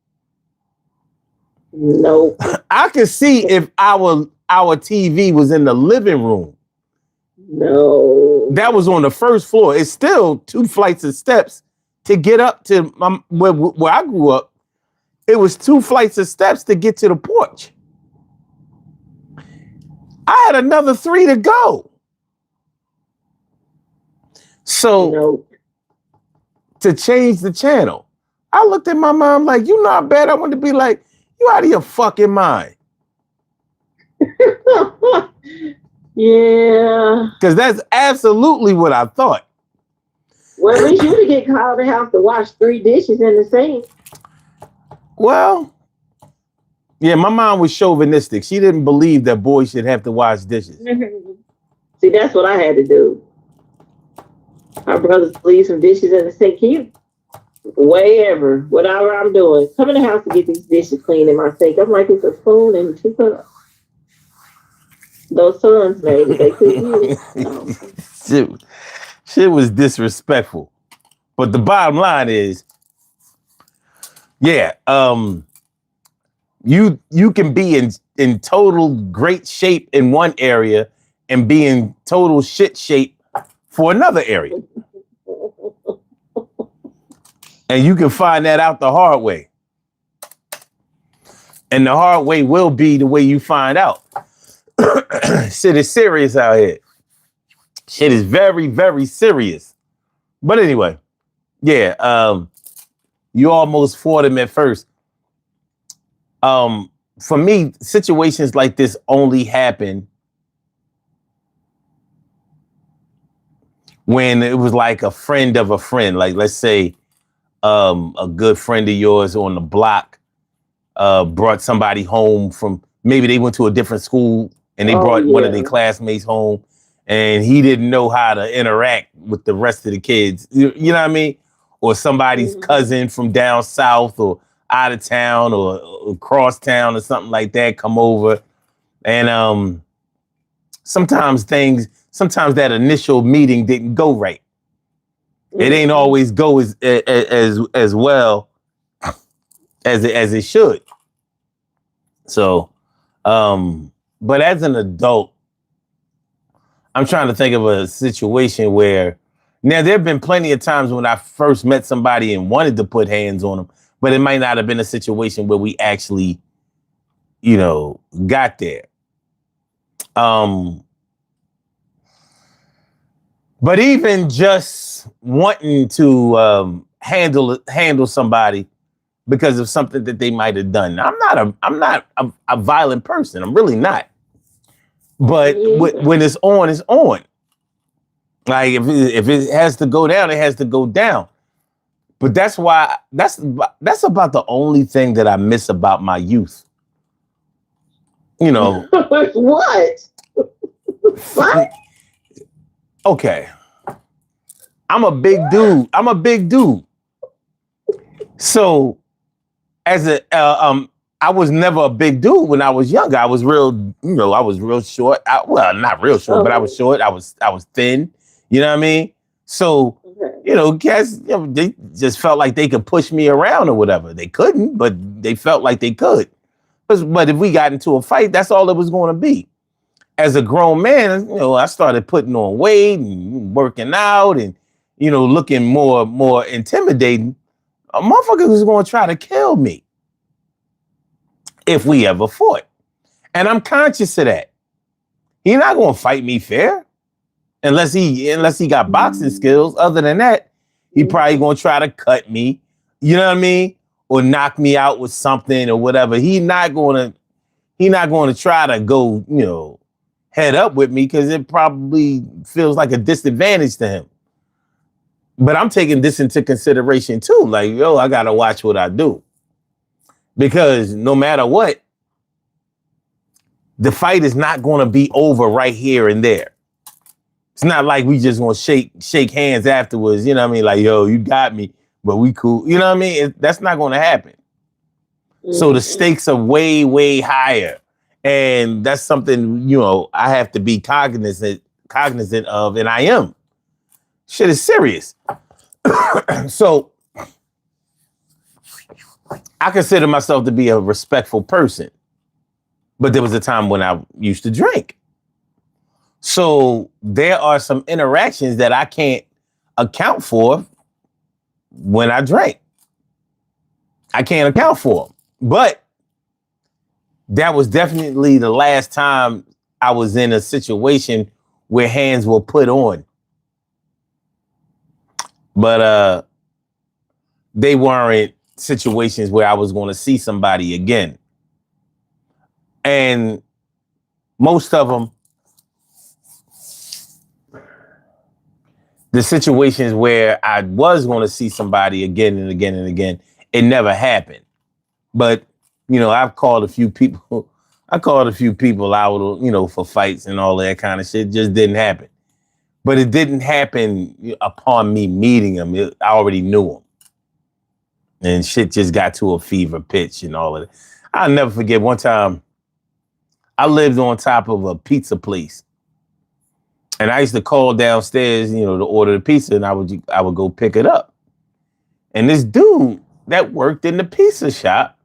Nope. I could see if our TV was in the living room. No. That was on the first floor. It's still 2 flights of steps to get up to where I grew up. It was 2 flights of steps to get to the porch. I had another 3 to go. So Nope. to change the channel, I looked at my mom like, you know how bad I want to be like, you out of your fucking mind. Yeah. Because that's absolutely what I thought. Well, at least you would get called to the house to wash 3 dishes in the sink. Well, yeah, my mom was chauvinistic. She didn't believe that boys should have to wash dishes. See, that's what I had to do. My brothers leave some dishes in the sink. Can you, whatever I'm doing, come in the house to get these dishes clean in my sink. I'm like, it's a spoon and 2 cups. Those sons made it. They couldn't use it. Shit was disrespectful. But the bottom line is, yeah, you can be in total great shape in one area and be in total shit shape for another area. And you can find that out the hard way. And the hard way will be the way you find out. Shit is serious out here. Shit is very, very serious. But anyway, yeah, you almost fought him at first. For me, situations like this only happen when it was like a friend of a friend. Like, let's say a good friend of yours on the block brought somebody home from, maybe they went to a different school and they brought one of their classmates home and he didn't know how to interact with the rest of the kids. You know what I mean? Or somebody's cousin from down south or out of town or across town or something like that come over. And sometimes that initial meeting didn't go right. It ain't always go as well as it should. So, but as an adult, I'm trying to think of a situation where, now there have been plenty of times when I first met somebody and wanted to put hands on them, but it might not have been a situation where we actually got there. But even just wanting to handle somebody because of something that they might have done. I'm not a violent person. I'm really not. But when it's on, it's on. Like if it has to go down, it has to go down. But that's why that's about the only thing that I miss about my youth. What? What? Okay. I'm a big dude. So I was never a big dude when I was younger. I was real short. Not real short, but I was short. I was thin. You know what I mean? So, cats, they just felt like they could push me around or whatever. They couldn't, but they felt like they could. But if we got into a fight, that's all it was going to be. As a grown man, I started putting on weight and working out and, looking more intimidating. A motherfucker was going to try to kill me if we ever fought. And I'm conscious of that. He's not going to fight me fair unless he got boxing skills. Other than that, he probably going to try to cut me. You know what I mean? Or knock me out with something or whatever. He's not going to try to go, head up with me because it probably feels like a disadvantage to him. But I'm taking this into consideration too. Like, I got to watch what I do. Because no matter what, the fight is not going to be over right here and there. It's not like we just going to shake hands afterwards. You know what I mean? Like, you got me, but we cool. You know what I mean? That's not going to happen. Mm-hmm. So the stakes are way, way higher. And that's something, I have to be cognizant of, and I am. Shit is serious. So I consider myself to be a respectful person. But there was a time when I used to drink. So there are some interactions that I can't account for when I drank. I can't account for them. But that was definitely the last time I was in a situation where hands were put on. But they weren't situations where I was going to see somebody again. And most of them, the situations where I was going to see somebody again and again and again, it never happened. But, I've called a few people. I called a few people out, for fights and all that kind of shit. It just didn't happen. But it didn't happen upon me meeting them. I already knew them. And shit just got to a fever pitch and all of that. I'll never forget one time I lived on top of a pizza place. And I used to call downstairs, to order the pizza, and I would go pick it up. And this dude that worked in the pizza shop,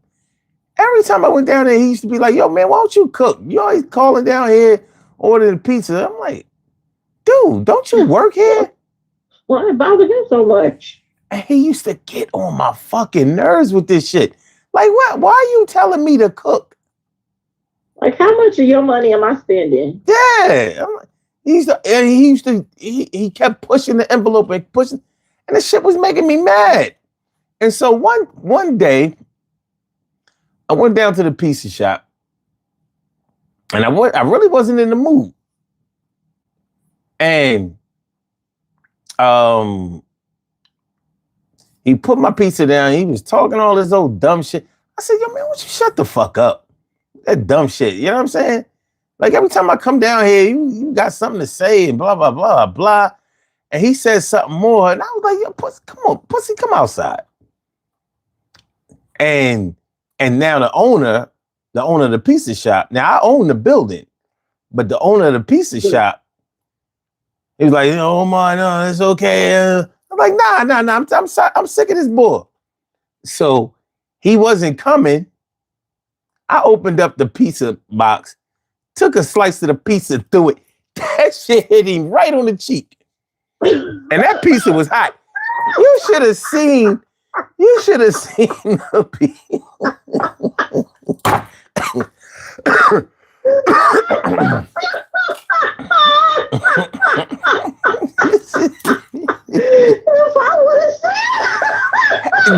every time I went down there, he used to be like, yo, man, why don't you cook? You always calling down here, ordering pizza. I'm like, dude, don't you work here? Why bother him so much? And he used to get on my fucking nerves with this shit. Like, what? Why are you telling me to cook? Like, how much of your money am I spending? Yeah. He kept pushing the envelope and pushing, and the shit was making me mad. And so one day, I went down to the pizza shop, and I really wasn't in the mood. And he put my pizza down. He was talking all this old dumb shit. I said, yo, man, why don't you shut the fuck up? That dumb shit. You know what I'm saying? Like every time I come down here, you got something to say and blah, blah, blah, blah. And he said something more. And I was like, yo, pussy, come outside. And now the owner of the pizza shop, now I own the building, but the owner of the pizza shop, he was like, oh my, no, it's okay. I'm like, nah, I'm sick of this boy. So he wasn't coming. I opened up the pizza box, took a slice of the pizza, threw it. That shit hit him right on the cheek. And that pizza was hot. You should have seen the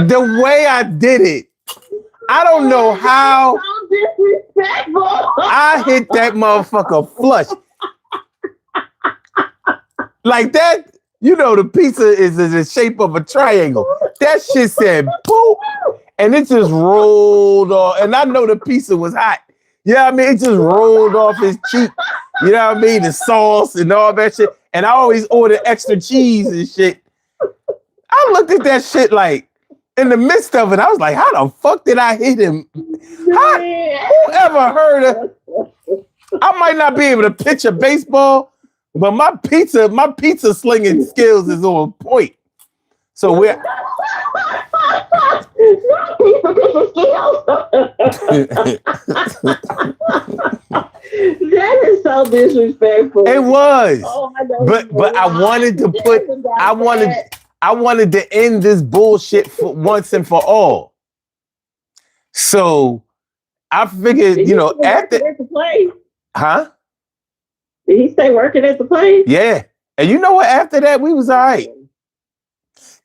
The way I did it, I don't know how So disrespectful. I hit that motherfucker flush. Like that, you know, the pizza is in the shape of a triangle. That shit said poop, and it just rolled off. And I know the pizza was hot. You know what I mean? It just rolled off his cheek. You know what I mean? The sauce and all that shit. And I always order extra cheese and shit. I looked at that shit like, in the midst of it, I was like, how the fuck did I hit him? Whoever heard of? I might not be able to pitch a baseball, but my pizza slinging skills is on point. So we're That is so disrespectful. it was. Oh, I know. But I wanted to put I wanted to end this bullshit for once and for all. So I figured, Did you he know, stay after working at the place? huh? Did he stay working at the place? Yeah. And you know what? After that, we was all right.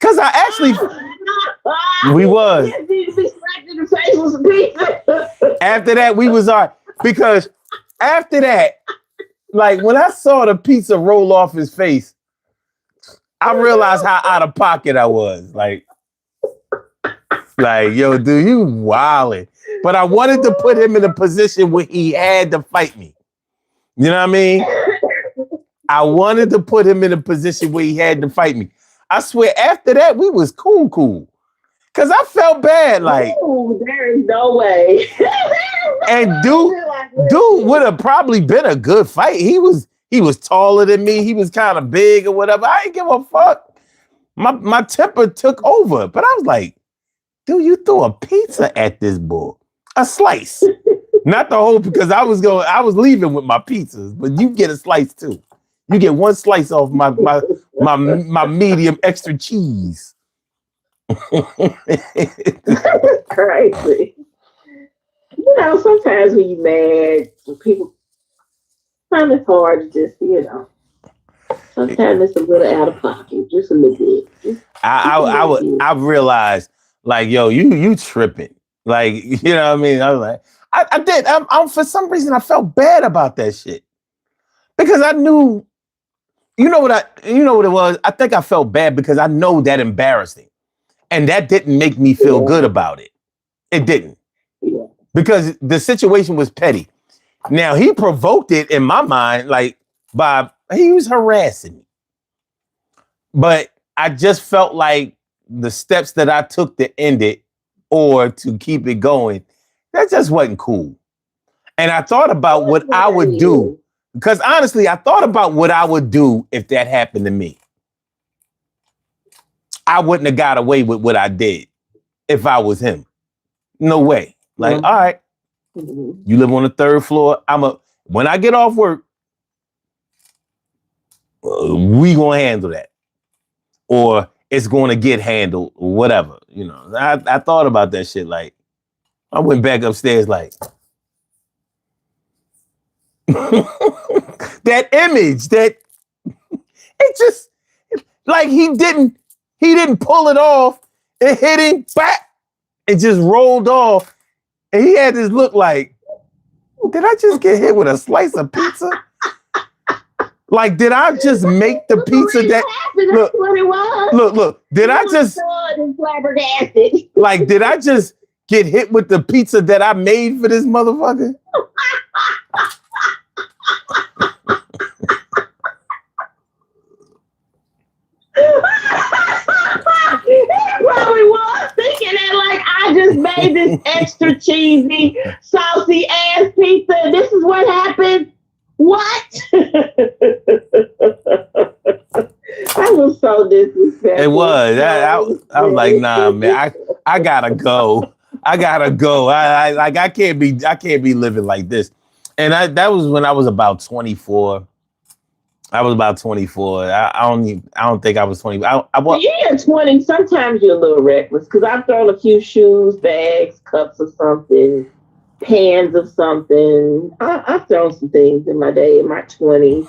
Cause I actually we was. After that, we was all right. Because after that, like when I saw the pizza roll off his face, I realized how out of pocket I was. Like, yo, dude, you wildin'. But I wanted to put him in a position where he had to fight me. You know what I mean? I wanted to put him in a position where he had to fight me. I swear, after that, we was cool. Cause I felt bad, like, ooh, there is no way. and dude would have probably been a good fight. He was taller than me. He was kind of big or whatever. I didn't give a fuck. My temper took over, but I was like, dude, you threw a pizza at this bull, a slice, not the whole, because I was leaving with my pizzas, but you get a slice too. You get one slice off my medium extra cheese. Crazy. You know, sometimes when you're mad, when people find it hard to just, you know, sometimes it's a little out of pocket, just a little bit. I realized, like, yo, you tripping. Like, you know what I mean? I was like, I'm for some reason I felt bad about that shit. Because I knew, you know what it was? I think I felt bad because I know that embarrassing. And that didn't make me feel good about it. It didn't. Yeah. Because the situation was petty. Now, he provoked it in my mind, like, he was harassing me. But I just felt like the steps that I took to end it or to keep it going, that just wasn't cool. And I thought about what I would do. Because honestly, I thought about what I would do if that happened to me. I wouldn't have got away with what I did if I was him. No way. Like, all right, you live on the third floor. When I get off work, we gonna handle that. Or it's gonna get handled, or whatever. You know, I thought about that shit. Like, I went back upstairs like, that image, that it just, like he didn't pull it off. It hit him back. It just rolled off. And he had this look like, did I just get hit with a slice of pizza? Like, did I just make the pizza that That's what it was. Look, did I just flabbergasted? Like, did I just get hit with the pizza that I made for this motherfucker? He probably was thinking that, like, I just made this extra cheesy, saucy ass pizza. This is what happened. What? That was so disrespectful. It was. I was like, nah, man. I gotta go. I can't be living like this. And that was when I was about 24. I was about 24. I don't think I was 20. Yeah, 20. Sometimes you're a little reckless because I've thrown a few shoes, bags, cups, or something. pans of something. I've thrown some things in my day in my 20s.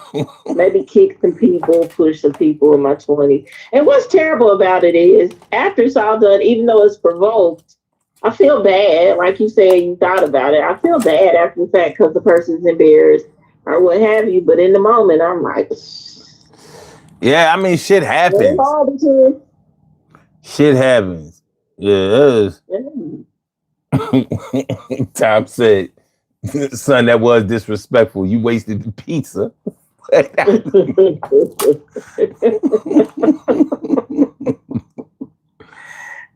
Maybe kicked some people, pushed some people in my 20s. And what's terrible about it is after it's all done, even though it's provoked, I feel bad. Like you said, you thought about it. I feel bad after the fact because the person's embarrassed or what have you. But in the moment, I'm like, Yeah, I mean, shit happens. Shit happens. Yeah, it is. Tom said, son, that was disrespectful. You wasted the pizza.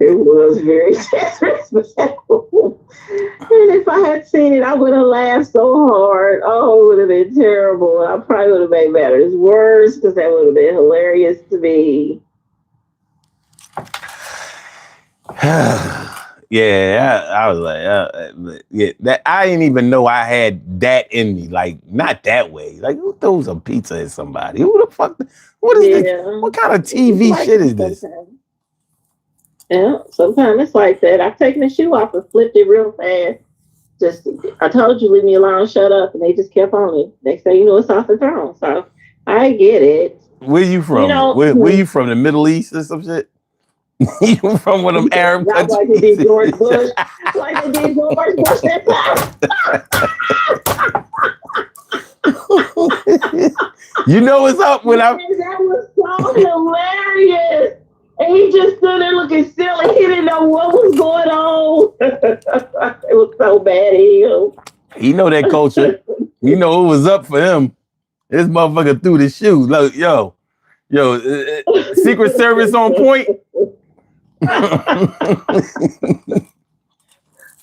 It was very disrespectful. And if I had seen it, I would have laughed so hard. Oh, it would have been terrible. I probably would have made matters worse because that would have been hilarious to me. Yeah, I was like, yeah, that I didn't even know I had that in me. Like, not that way. Like, who throws a pizza at somebody? Who the fuck? What is this? What kind of TV like shit is this? Yeah, sometimes it's like that. I've taken the shoe off and flipped it real fast. Just, I told you, leave me alone, shut up, and they just kept on it. Next thing you know, it's off the throne. So I get it. Where you from? You know, where you from? The Middle East or some shit? You from one of them Arab countries? Like they did George Bush. Like they did George Bush that time. You know what's up when I... That was so hilarious. And he just stood there looking silly. He didn't know what was going on. It was so bad. He know that culture. You know it was up for him. This motherfucker threw the shoe. Look, yo, Secret Service on point. I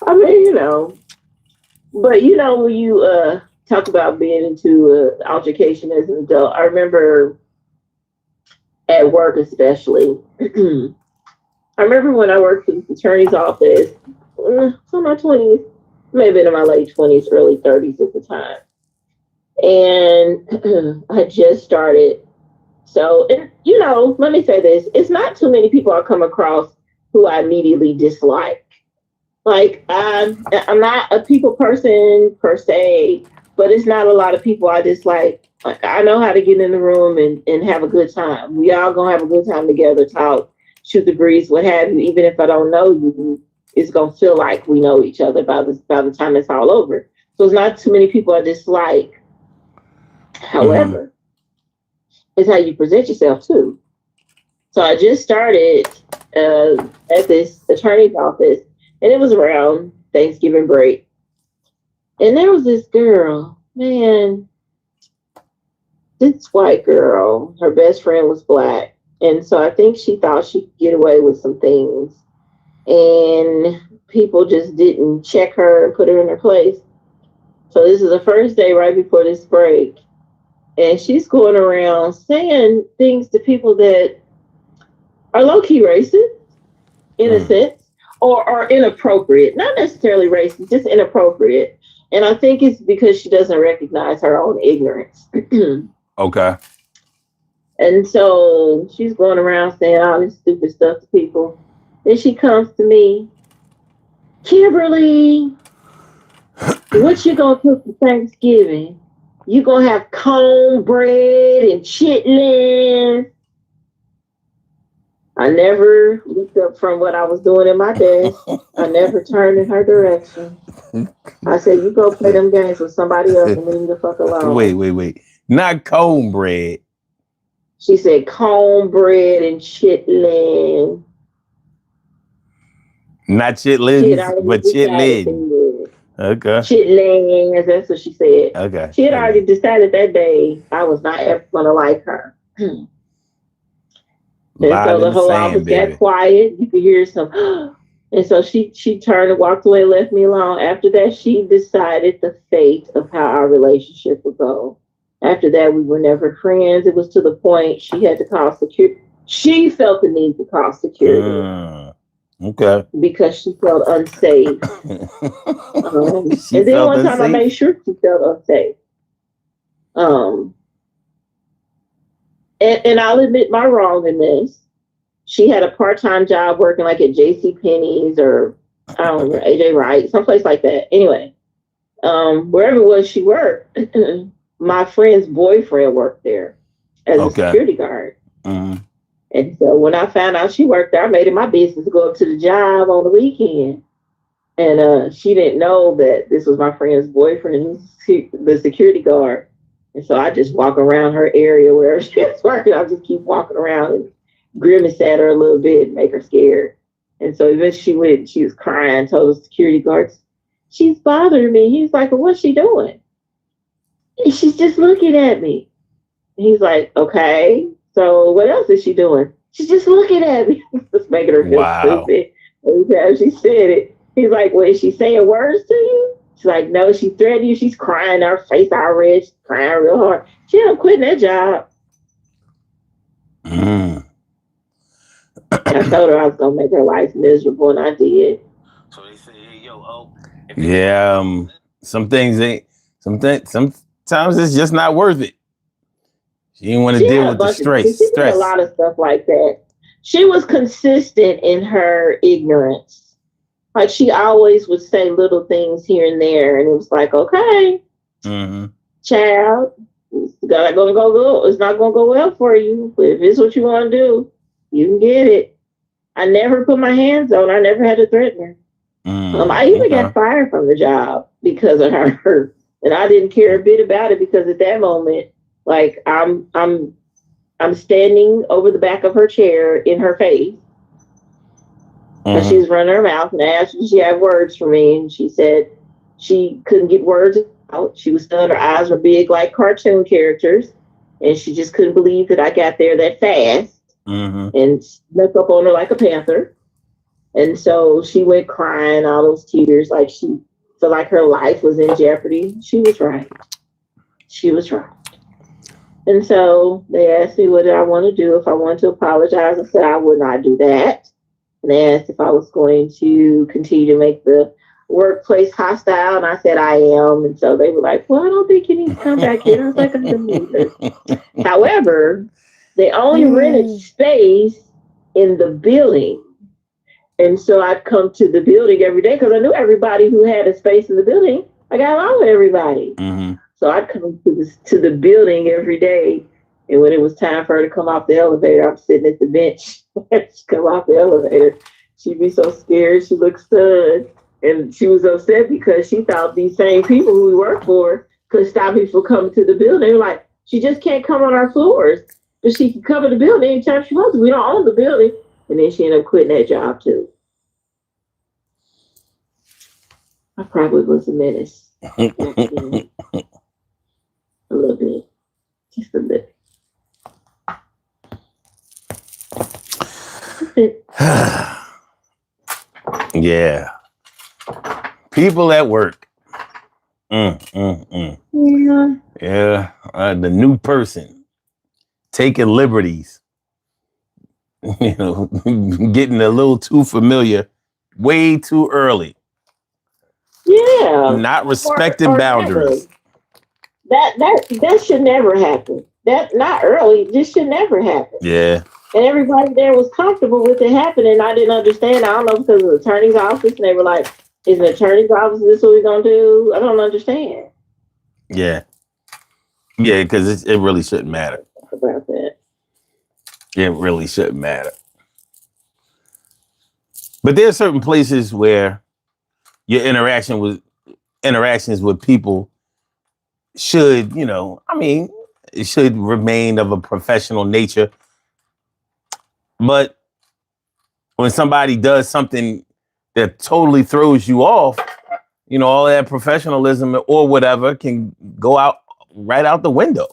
mean, you know, but you know, when you talk about being into altercation as an adult, I remember at work, especially. I remember when I worked in the attorney's office, in my 20s, maybe in my late 20s, early 30s at the time. And I just started. So, you know, let me say this. It's not too many people I come across who I immediately dislike. Like, I'm not a people person per se, but it's not a lot of people I dislike. Like, I know how to get in the room and have a good time. We all gonna have a good time together, talk, shoot the breeze, what have you. Even if I don't know you, it's gonna feel like we know each other by the time it's all over. So it's not too many people I dislike. However, it's how you present yourself too. So I just started at this attorney's office, and it was around Thanksgiving break. And there was this girl, man, this white girl, her best friend was black. And so I think she thought she could get away with some things. And people just didn't check her and put her in her place. So this is the first day right before this break. And she's going around saying things to people that are low-key racist, in a sense, or are inappropriate. Not necessarily racist, just inappropriate. And I think it's because she doesn't recognize her own ignorance. Okay. And so she's going around saying all this stupid stuff to people. Then she comes to me, Kimberly, what you gonna cook for Thanksgiving? You gonna have cornbread and chitlins? I never looked up from what I was doing in my desk. I never turned in her direction. I said, you go play them games with somebody else and leave me the fuck alone. Wait. Not cornbread. She said cornbread and chitlin. Not chitlins, but chitlin. Okay. Chitlins, that's what she said. Okay. She had already decided that day I was not ever going to like her. And so the whole office got quiet. You could hear some, and so she turned and walked away and left me alone. After that, she decided the fate of how our relationship would go. After that, we were never friends. It was to the point she had to call security. She felt the need to call security. Okay. Because she felt unsafe. And then one time I made sure she felt unsafe. And I'll admit my wrong in this. She had a part-time job working like at JCPenney's or I don't know, AJ Wright, someplace like that. Anyway, wherever it was she worked, my friend's boyfriend worked there as a Okay. security guard. Mm-hmm. And so when I found out she worked there, I made it my business to go up to the job on the weekend. And she didn't know that this was my friend's boyfriend, the security guard. And so I just walk around her area where she was working. I just keep walking around and grimace at her a little bit and make her scared. And so eventually she was crying, told the security guards, she's bothering me. He's like, well, what's she doing? And she's just looking at me. And he's like, okay, so what else is she doing? She's just looking at me. Just making her feel stupid. Every time she said it, he's like, well, is she saying words to you? She's like, no, she threatened you. She's crying, her face all red, she's crying real hard. She ended up quitting that job. Mm. I told her I was gonna make her life miserable, and I did. So they say, hey, yo, oh. Yeah, some things ain't. Sometimes it's just not worth it. She didn't want to deal with the stress. She did a lot of stuff like that. She was consistent in her ignorance. Like she always would say little things here and there, and it was like, okay, child, it's not gonna go. It's not gonna go well for you. But if it's what you want to do, you can get it. I never put my hands on her. I never had to threaten her. I even got fired from the job because of her, and I didn't care a bit about it because at that moment, like I'm standing over the back of her chair in her face. And she was running her mouth, and I asked if she had words for me, and she said she couldn't get words out. She was stunned. Her eyes were big like cartoon characters, and she just couldn't believe that I got there that fast and snuck up on her like a panther. And so she went crying, all those tears, like she felt like her life was in jeopardy. She was right. She was right. And so they asked me what did I want to do. If I wanted to apologize, I said I would not do that. And they asked if I was going to continue to make the workplace hostile, and I said I am. And so they were like, well, I don't think you need to come back here. I was like, I don't either. However, they only rented space in the building. And so I'd come to the building every day because I knew everybody who had a space in the building. I got along with everybody. So I'd come to the building every day. And when it was time for her to come off the elevator, I'm sitting at the bench. She come off the elevator. She'd be so scared. She looked stunned. And she was upset because she thought these same people who we work for could stop me from coming to the building. They were like, she just can't come on our floors. But she can come in the building anytime she wants. We don't own the building. And then she ended up quitting that job too. I probably was a menace. A little bit. Just a bit. Yeah. People at work. Yeah. Yeah. The new person taking liberties. You know, getting a little too familiar way too early. Yeah. Not respecting boundaries. That should never happen. That not early. This should never happen. Yeah. And everybody there was comfortable with it happening. I didn't understand. I don't know because of the attorney's office, and they were like, "Is the attorney's office this what we're gonna do?" I don't understand. Yeah. Yeah, because it really shouldn't matter. About that. It really shouldn't matter. But there are certain places where your interactions with people should, you know, I mean, it should remain of a professional nature. But when somebody does something that totally throws you off, you know, all that professionalism or whatever can go right out the window.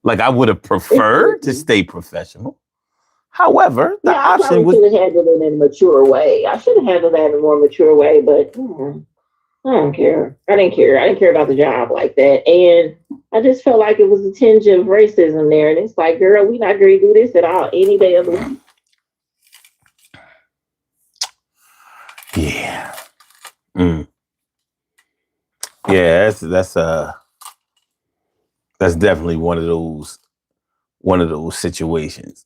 Like I would have preferred to stay professional. However, the option was... I should have handled it in a mature way. I should have handled that in a more mature way, but I don't care. I didn't care. I didn't care about the job like that. And I just felt like it was a tinge of racism there. And it's like, girl, we not going to do this at all any day of the week. Yeah. Yeah, that's definitely one of those situations.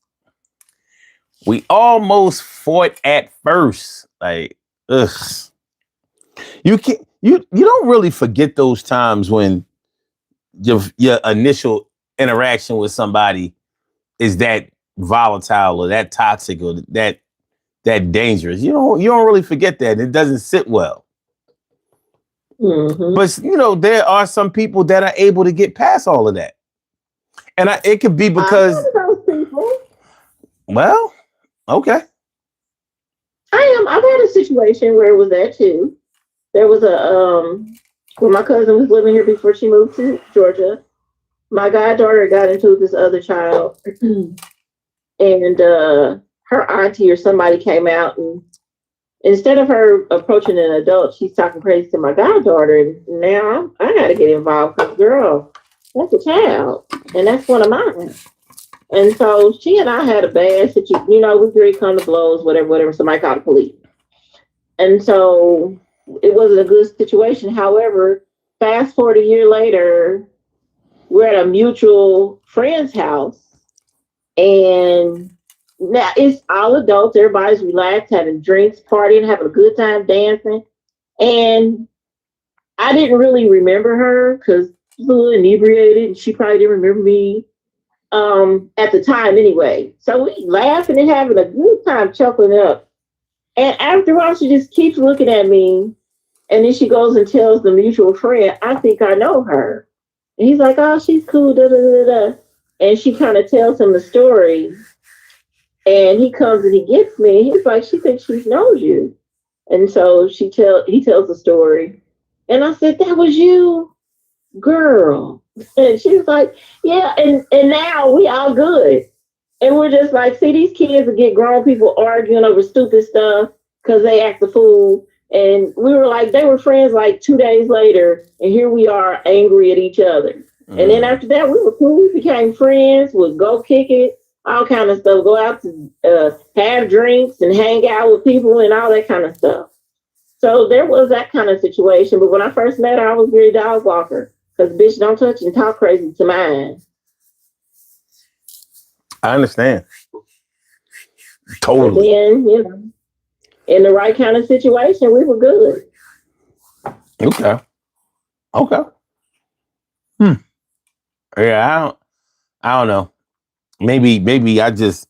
We almost fought at first. Like, ugh. You you don't really forget those times when your initial interaction with somebody is that volatile or that toxic or that dangerous. You don't really forget that. It doesn't sit well. Mm-hmm. But there are some people that are able to get past all of that, and it could be because I'm one of those people. Well, okay. I am. I've had a situation where it was that too. There was when my cousin was living here before she moved to Georgia. My goddaughter got into this other child, and her auntie or somebody came out, and instead of her approaching an adult, she's talking crazy to my goddaughter. And now I got to get involved because, girl, that's a child, and that's one of mine. And so she and I had a bad situation. We agreed come to blows, whatever. Somebody called the police. And so it wasn't a good situation. However, fast forward a year later, we're at a mutual friend's house. And now it's all adults. Everybody's relaxed, having drinks, partying, having a good time, dancing. And I didn't really remember her because she was a little inebriated and she probably didn't remember me. At the time anyway. So we laughing and having a good time chuckling up. And after a while, she just keeps looking at me. And then she goes and tells the mutual friend, I think I know her. And he's like, oh, she's cool, da da da da. And she kind of tells him the story. And he comes and he gets me. He's like, she thinks she knows you. And so he tells the story. And I said, that was you, girl. And she was like, yeah, and now we all good. And we're just like, see, these kids will get grown people arguing over stupid stuff because they act a fool. And we were like, they were friends like 2 days later, and here we are angry at each other. Mm. And then after that, we were cool. We became friends, would go kick it, all kind of stuff, go out to have drinks and hang out with people and all that kind of stuff. So there was that kind of situation. But when I first met her, I was very dog walker. Because, bitch, don't touch and talk crazy to mine. I understand. Totally. And then, in the right kind of situation, we were good. Okay. Yeah, I don't know. Maybe I just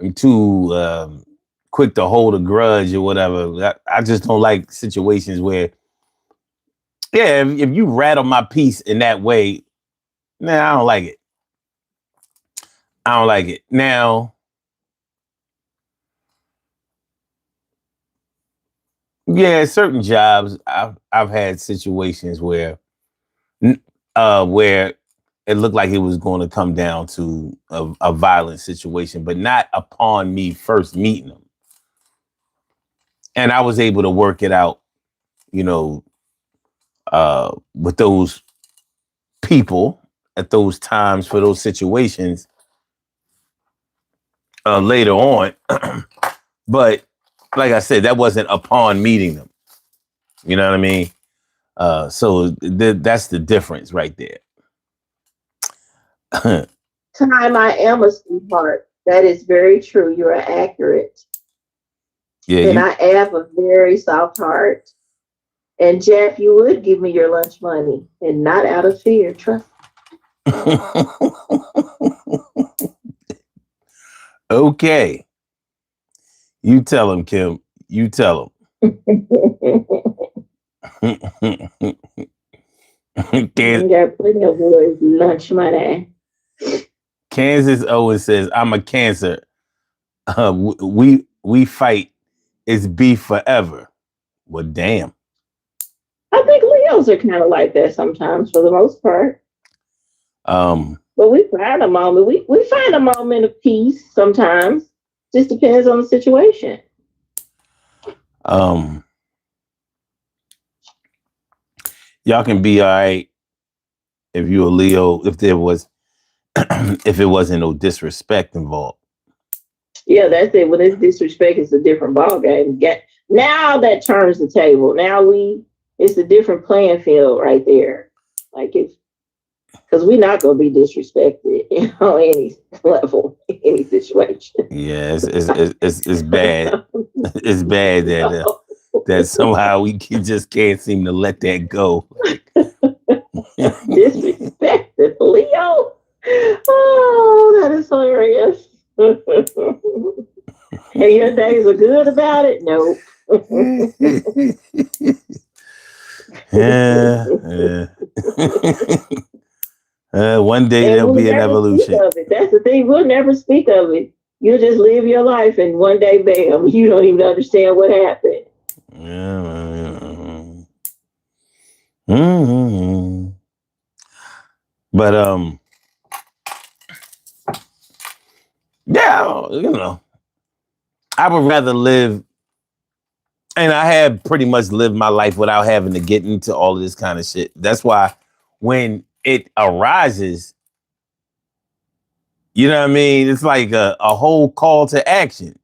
am too quick to hold a grudge or whatever. I just don't like situations where, yeah, if you rattle my piece in that way, I don't like it. Now, yeah, certain jobs, I've had situations where it looked like it was going to come down to a violent situation, but not upon me first meeting them. And I was able to work it out, with those people at those times for those situations later on. But like I said, that wasn't upon meeting them. You know what I mean? So that's the difference right there. Time, I am a sweetheart. That is very true. You are accurate. Yeah, and I have a very soft heart. And Jeff, you would give me your lunch money, and not out of fear. Trust me. Okay. You tell him, Kim. You tell him. You got plenty of boys lunch money. Kansas Owen says, I'm a Cancer. We fight. It's beef forever. Well, damn. I think Leos are kind of like that sometimes for the most part. But we find a moment. We find a moment of peace sometimes. Just depends on the situation. Y'all can be all right if you're a Leo, if there was if it wasn't no disrespect involved. Yeah, that's it. When it's disrespect, it's a different ball game. Now that turns the table. Now it's a different playing field right there. Like because we're not gonna be disrespected, any level, any situation. Yeah, it's bad. It's bad that that somehow we just can't seem to let that go. Disrespected, Leo. Oh, that is hilarious. And your days are good about it? Nope. Yeah. One day And there'll we'll be an never speak evolution. of it. That's the thing. We'll never speak of it. You'll just live your life, and one day, bam, you don't even understand what happened. Mm-hmm. But yeah, you know, I would rather live, and I have pretty much lived my life without having to get into all of this kind of shit. That's why when it arises, you know what I mean? It's like a whole call to action,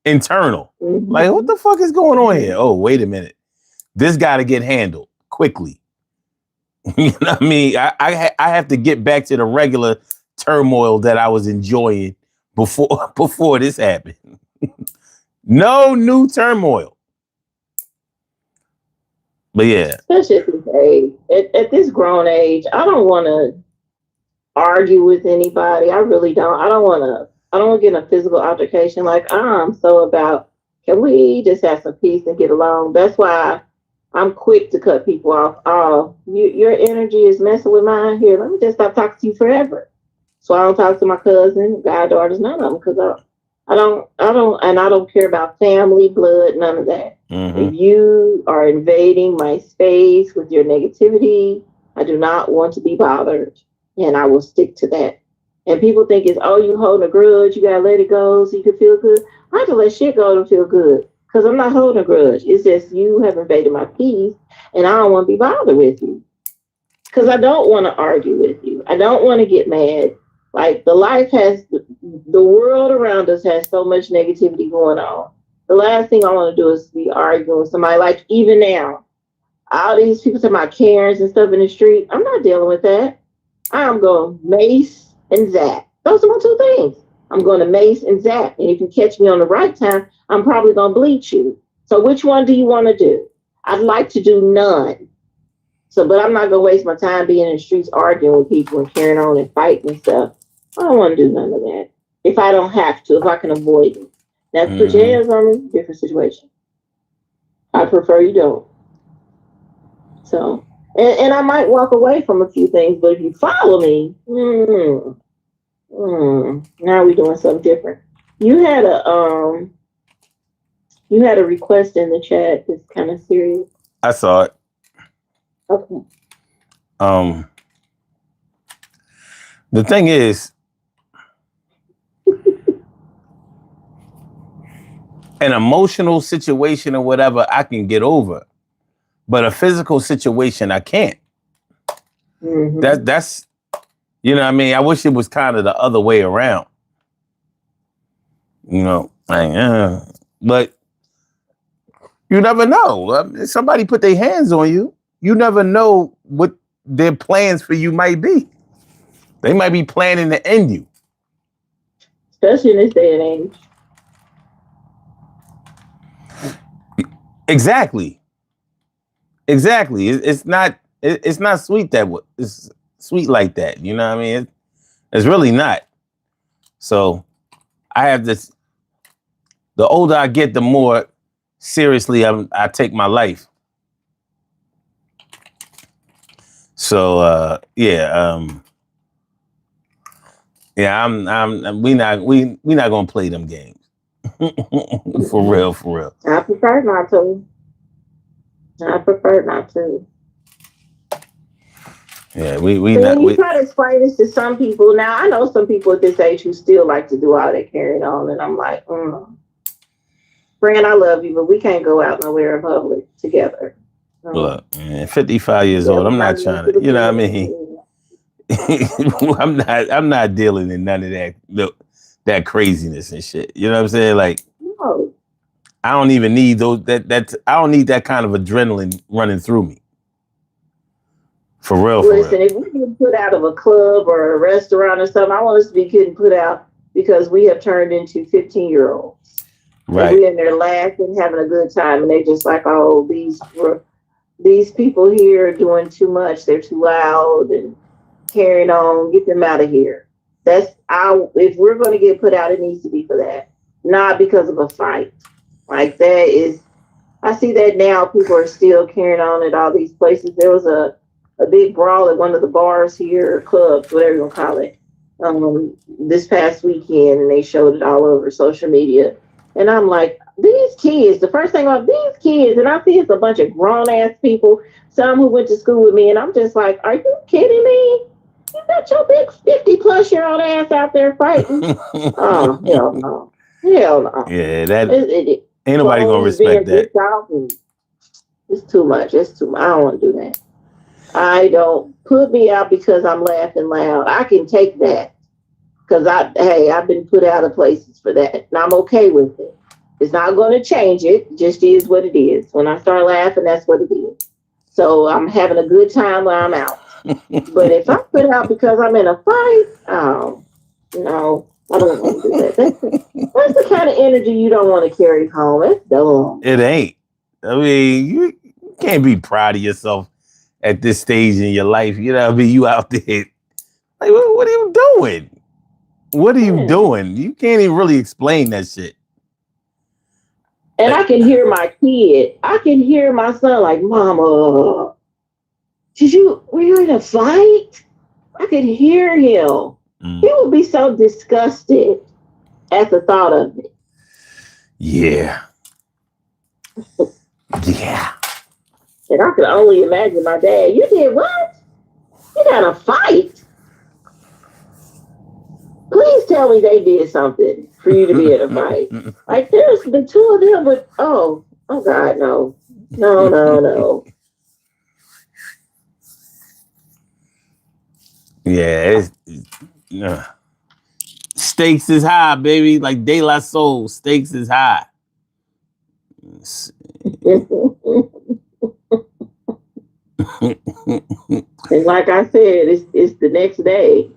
internal. Mm-hmm. Like, what the fuck is going on here? Oh, wait a minute. This got to get handled quickly. You know what I mean? I have to get back to the regular turmoil that I was enjoying before this happened. No new turmoil. But yeah. Especially at this age. At this grown age, I don't want to argue with anybody. I really don't. I don't want to get in a physical altercation. Like, I'm so about, can we just have some peace and get along? That's why I'm quick to cut people off. Oh, your energy is messing with mine. Here, let me just stop talking to you forever. So I don't talk to my cousin, goddaughters, none of them, because I don't care about family, blood, none of that. Mm-hmm. If you are invading my space with your negativity, I do not want to be bothered, and I will stick to that. And people think it's, oh, you holding a grudge, you gotta let it go so you can feel good. I have to let shit go to feel good. Because I'm not holding a grudge. It's just you have invaded my peace, and I don't want to be bothered with you. Because I don't want to argue with you. I don't want to get mad. Like, the world around us has so much negativity going on. The last thing I want to do is be arguing with somebody. Like, even now, all these people talking about Karens and stuff in the street. I'm not dealing with that. I'm going mace and zap. Those are my two things. I'm going to mace and zap. And if you catch me on the right time, I'm probably going to bleach you. So which one do you want to do? I'd like to do none. So, but I'm not going to waste my time being in the streets arguing with people and carrying on and fighting and stuff. I don't want to do none of that. If I don't have to, if I can avoid it. Now, put your hands on me, different situation. I prefer you don't. So, and I might walk away from a few things, but if you follow me, now we're doing something different. You had a request in the chat that's kind of serious. I saw it. Okay. The thing is, an emotional situation or whatever I can get over, but a physical situation I can't. Mm-hmm. That's you know what I mean? I wish it was kind of the other way around. You know, but you never know. Somebody put their hands on you. You never know what their plans for you might be. They might be planning to end you. Especially in this day and age. Exactly. It's not sweet it's sweet like that. You know what I mean? It's really not. So I have this. The older I get, the more seriously I take my life. So we not gonna play them games. For real. I prefer not to. Yeah, we you try to explain this to some people. Now, I know some people at this age who still like to do all that carrying on, and I'm like, friend, I love you, but we can't go out nowhere in public together. Look, man, 55 years old. I'm not trying to, you know what I mean? I'm not dealing in none of that craziness and shit. You know what I'm saying? Like, no. I don't even need I don't need that kind of adrenaline running through me. For real. Listen, if we get put out of a club or a restaurant or something, I want us to be getting put out because we have turned into 15-year-olds. Right. we in there laughing, having a good time, and they just like, oh, these people here are doing too much. They're too loud and carrying on. Get them out of here. That's if we're going to get put out, it needs to be for that, not because of a fight. Like that is, I see that now. People are still carrying on at all these places. There was a big brawl at one of the bars here, clubs, whatever you want to call it, this past weekend, and they showed it all over social media. And I'm like, these kids, the first thing about these kids, and I see it's a bunch of grown ass people, some who went to school with me, and I'm just like, are you kidding me? You got your big 50-plus-year-old ass out there fighting? Oh, hell no. Hell no. Yeah, ain't nobody gonna respect that. It's too much. It's too much. I don't want to do that. I don't put me out because I'm laughing loud. I can take that because I've been put out of places for that, and I'm okay with it. It's not going to change it. It just is what it is. When I start laughing, that's what it is. So I'm having a good time while I'm out. But if I'm put out because I'm in a fight, oh no, I don't want to do that. That's the kind of energy you don't want to carry home. It's dumb. It ain't. I mean, you can't be proud of yourself at this stage in your life. You know what I mean? You out there. Like, what are you doing? What are you doing? You can't even really explain that shit. And I can hear my kid. I can hear my son like, Mama, were you in a fight? I could hear him. He would be so disgusted at the thought of it. Yeah. Yeah. And I could only imagine my dad. You did what? You got a fight? Please tell me they did something for you to be in a fight. Like there's the two of them, but oh God, no. Yeah, stakes is high, baby. Like De La Soul, stakes is high. And like I said, it's the next day.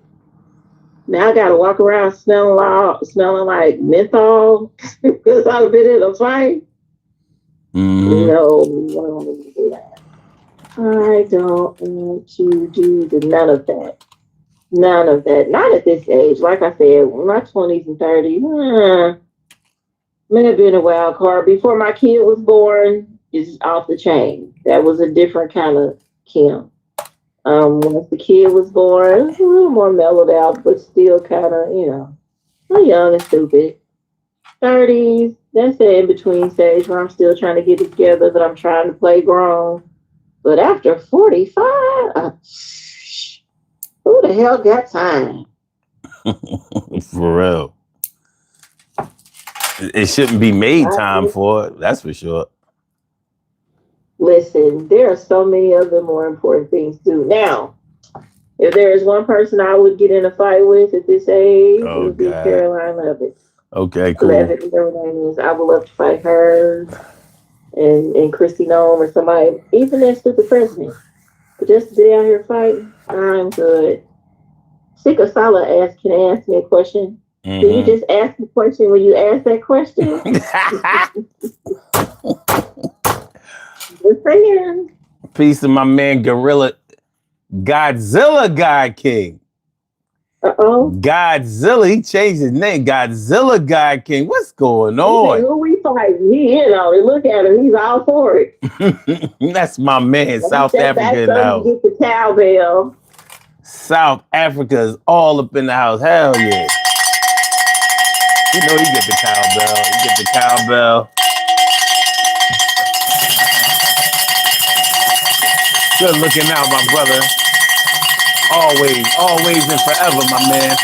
Now I gotta walk around smelling like menthol because I've been in a fight. Mm-hmm. No, I don't want to do that. I don't want to do none of that. None of that. Not at this age. Like I said, my 20s and 30s, may have been a wild card. Before my kid was born, is off the chain. That was a different kind of Kim. Once the kid was born, it was a little more mellowed out, but still kind of, young and stupid. 30s, that's the in-between stage where I'm still trying to get it together, but I'm trying to play grown. But after 45, who the hell got time? For real. It shouldn't be made time for it, that's for sure. Listen, there are so many other more important things to do. Now, if there is one person I would get in a fight with at this age, it would be Caroline Levitt. Okay, cool. Levitt, whatever her name is. I would love to fight her and Kristi Noem or somebody, even that stupid president. But just to be out here fighting, I'm good. Sika Sala can ask me a question. Mm-hmm. Can you just ask the question when you ask that question? Just saying. Peace to my man Godzilla God King. Godzilla, he changed his name. Godzilla God King. What's going on? Who we fighting? Look at him. He's all for it. That's my man, South Africa in the house. Get the cowbell. South Africa is all up in the house. Hell yeah. You know you get the cowbell. Good looking out, my brother. Always and forever, my man.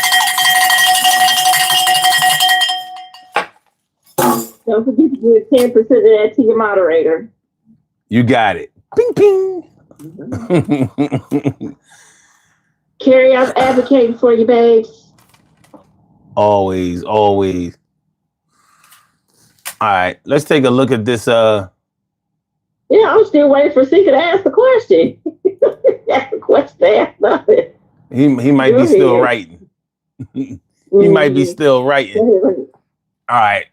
Don't forget to give 10% of that to your moderator. You got it. Ping, ping. Mm-hmm. Carrie, I'm advocating for you, babes. Always. All right, let's take a look at this. Yeah, I'm still waiting for Sika to ask the question. Ask the question. Nothing. He might be still writing. He might be still writing. All right.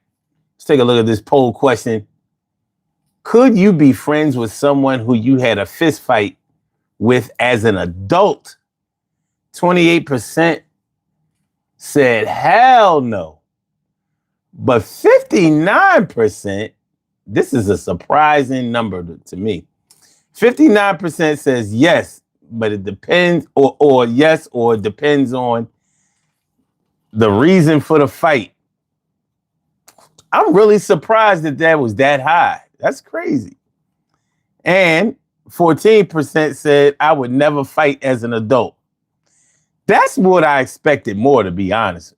Let's take a look at this poll question. Could you be friends with someone who you had a fist fight with as an adult? 28% said hell no. But 59%, this is a surprising number to me. 59% says yes, but it depends, or yes, or it depends on the reason for the fight. I'm really surprised that was that high. That's crazy. And 14% said I would never fight as an adult. That's what I expected more, to be honest.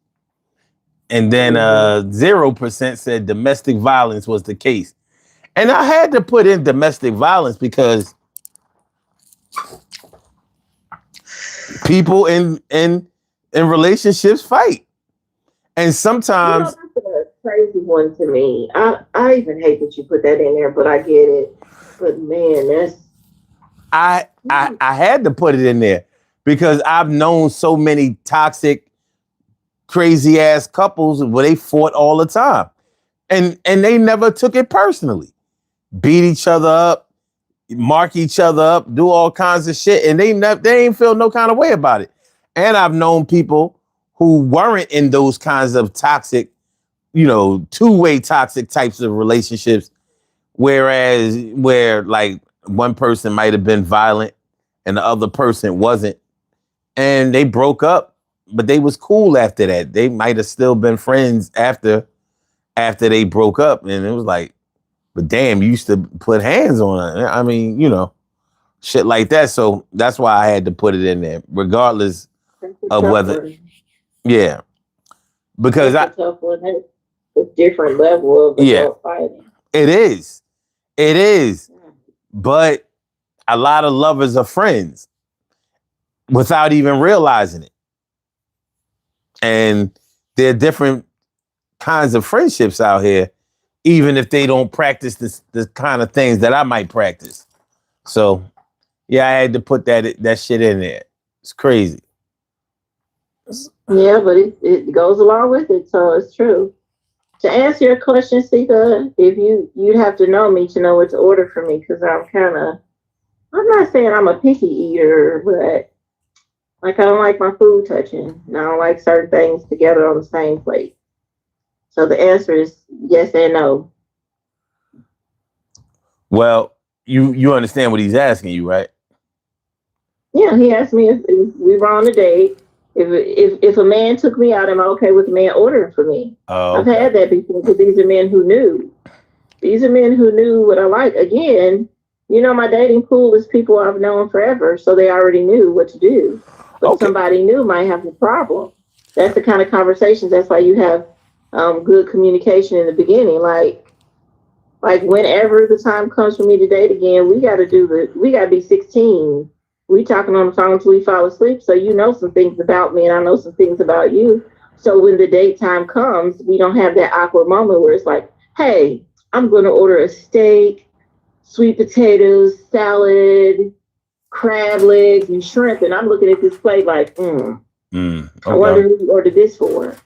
And then 0% said domestic violence was the case. And I had to put in domestic violence because people in relationships fight. And sometimes that's a crazy one to me. I even hate that you put that in there, but I get it. But man, that's I had to put it in there because I've known so many toxic, crazy ass couples where they fought all the time. And they never took it personally. Beat each other up, mark each other up, do all kinds of shit, and they ain't feel no kind of way about it. And I've known people who weren't in those kinds of toxic, two-way toxic types of relationships, where like one person might have been violent and the other person wasn't, and they broke up, but they was cool after that. They might have still been friends after they broke up, and it was like, but damn, you used to put hands on her. I mean, shit like that. So that's why I had to put it in there, regardless of whether, yeah, because that's a tough one. That's a different level of adult fighting. It is, but a lot of lovers are friends without even realizing it, and there are different kinds of friendships out here, even if they don't practice the kind of things that I might practice. So, yeah, I had to put that shit in there. It's crazy. Yeah, but it goes along with it, so it's true. To answer your question, Sika, if you'd have to know me to know what to order for me, because I'm not saying I'm a picky eater, but like I don't like my food touching. And I don't like certain things together on the same plate. So the answer is yes and no. Well, you understand what he's asking you, right? Yeah, he asked me if we were on a date. If a man took me out, am I okay with a man ordering for me? Oh, okay. I've had that before, because these are men who knew. These are men who knew what I like. Again, my dating pool is people I've known forever, so they already knew what to do. But somebody new might have a problem. That's the kind of conversations. That's why you have good communication in the beginning. Like whenever the time comes for me to date again, we got to be 16. We talking on the phone until we fall asleep. So you know some things about me and I know some things about you. So when the date time comes, we don't have that awkward moment where it's like, hey, I'm going to order a steak, sweet potatoes, salad, crab legs, and shrimp. And I'm looking at this plate like, I wonder who you ordered this for.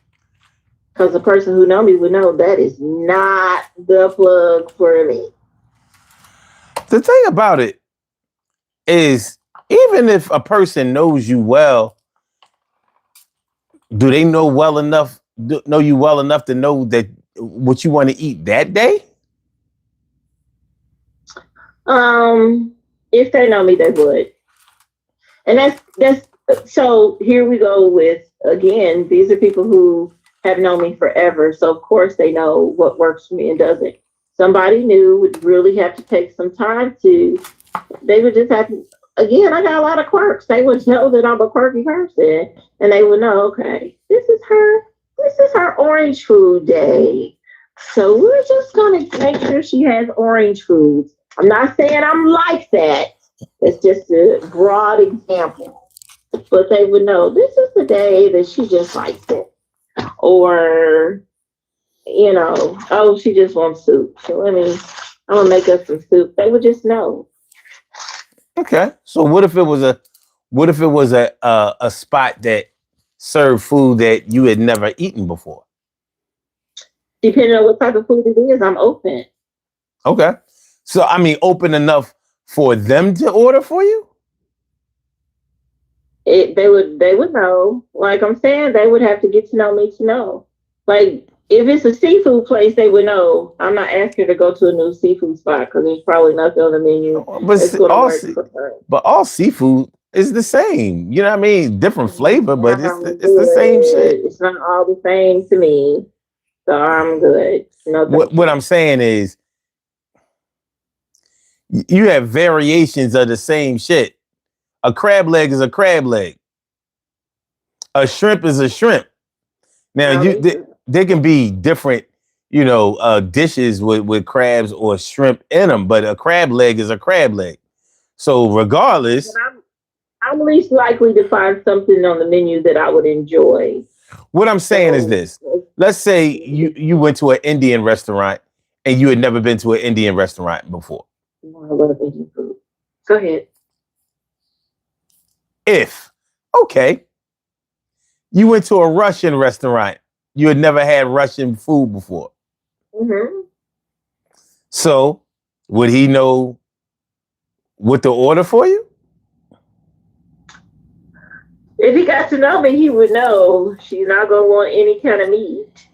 Because the person who know me would know that is not the plug for me. The thing about it is, even if a person knows you well, do they know you well enough to know that what you want to eat that day? If they know me, they would. And that's so here we go with, again, these are people who have known me forever. So of course they know what works for me and doesn't. Somebody new would really have to take some time they would just have to, again, I got a lot of quirks. They would know that I'm a quirky person, and they would know, okay, this is her orange food day. So we're just going to make sure she has orange foods. I'm not saying I'm like that. It's just a broad example. But they would know this is the day that she just likes it. Or, she just wants soup. So I'm going to make up some soup. They would just know. Okay. So what if it was a spot that served food that you had never eaten before? Depending on what type of food it is, I'm open. Okay. So I mean, open enough for them to order for you? They would know. Like I'm saying, they would have to get to know me to know. Like if it's a seafood place, they would know. I'm not asking her to go to a new seafood spot because there's probably nothing on the menu But that's going to work for her. all seafood is the same. You know what I mean? Different flavor, but I'm it's the same shit. good. It's not all the same to me, so I'm good. No, What I'm saying is, you have variations of the same shit. A crab leg is a crab leg. A shrimp is a shrimp. Now they can be different, dishes with crabs or shrimp in them, but a crab leg is a crab leg. So regardless, I'm least likely to find something on the menu that I would enjoy. What I'm saying is this. Let's say you went to an Indian restaurant and you had never been to an Indian restaurant before. I love Indian food. Go ahead. You went to a Russian restaurant. You had never had Russian food before. Mm-hmm. So would he know what to order for you? If he got to know me, he would know she's not going to want any kind of meat.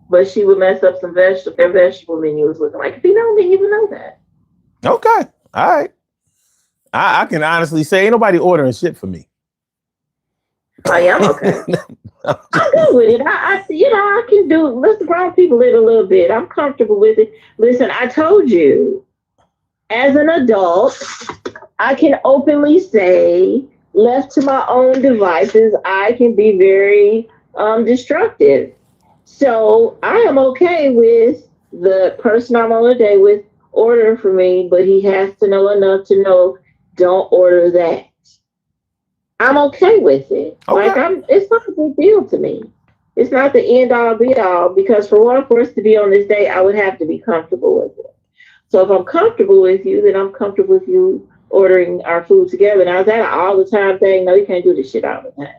But she would mess up some vegetable menus looking like. If he know me, he would know that. Okay. All right. I can honestly say ain't nobody ordering shit for me. Oh, yeah, I'm okay. I'm good with it. I can do it. Let's grown people live a little bit. I'm comfortable with it. Listen, I told you, as an adult, I can openly say, left to my own devices, I can be very destructive. So I am okay with the person I'm on a date with ordering for me, but he has to know enough to know, don't order that. I'm okay with it. Okay. It's not a big deal to me. It's not the end all be all because for us to be on this date, I would have to be comfortable with it. So if I'm comfortable with you, then I'm comfortable with you ordering our food together. Now is that an all the time thing? No, you can't do this shit all the time.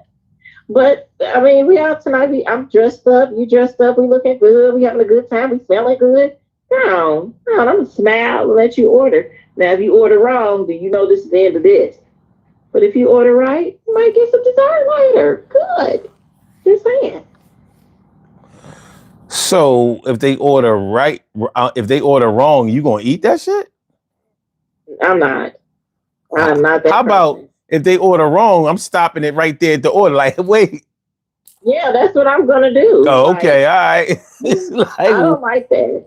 But I mean, we out tonight. I'm dressed up. You dressed up. We looking good. We having a good time. We smelling good. No, I'm gonna smile and let you order. Now, if you order wrong, then you know this is the end of this. But if you order right, you might get some dessert later. Good. Just saying. So if they order if they order wrong, you gonna eat that shit? I'm not. I'm not that. How about if they order wrong, I'm stopping it right there at the order. Like, wait. Yeah, that's what I'm gonna do. Oh, okay, all right. I don't like that.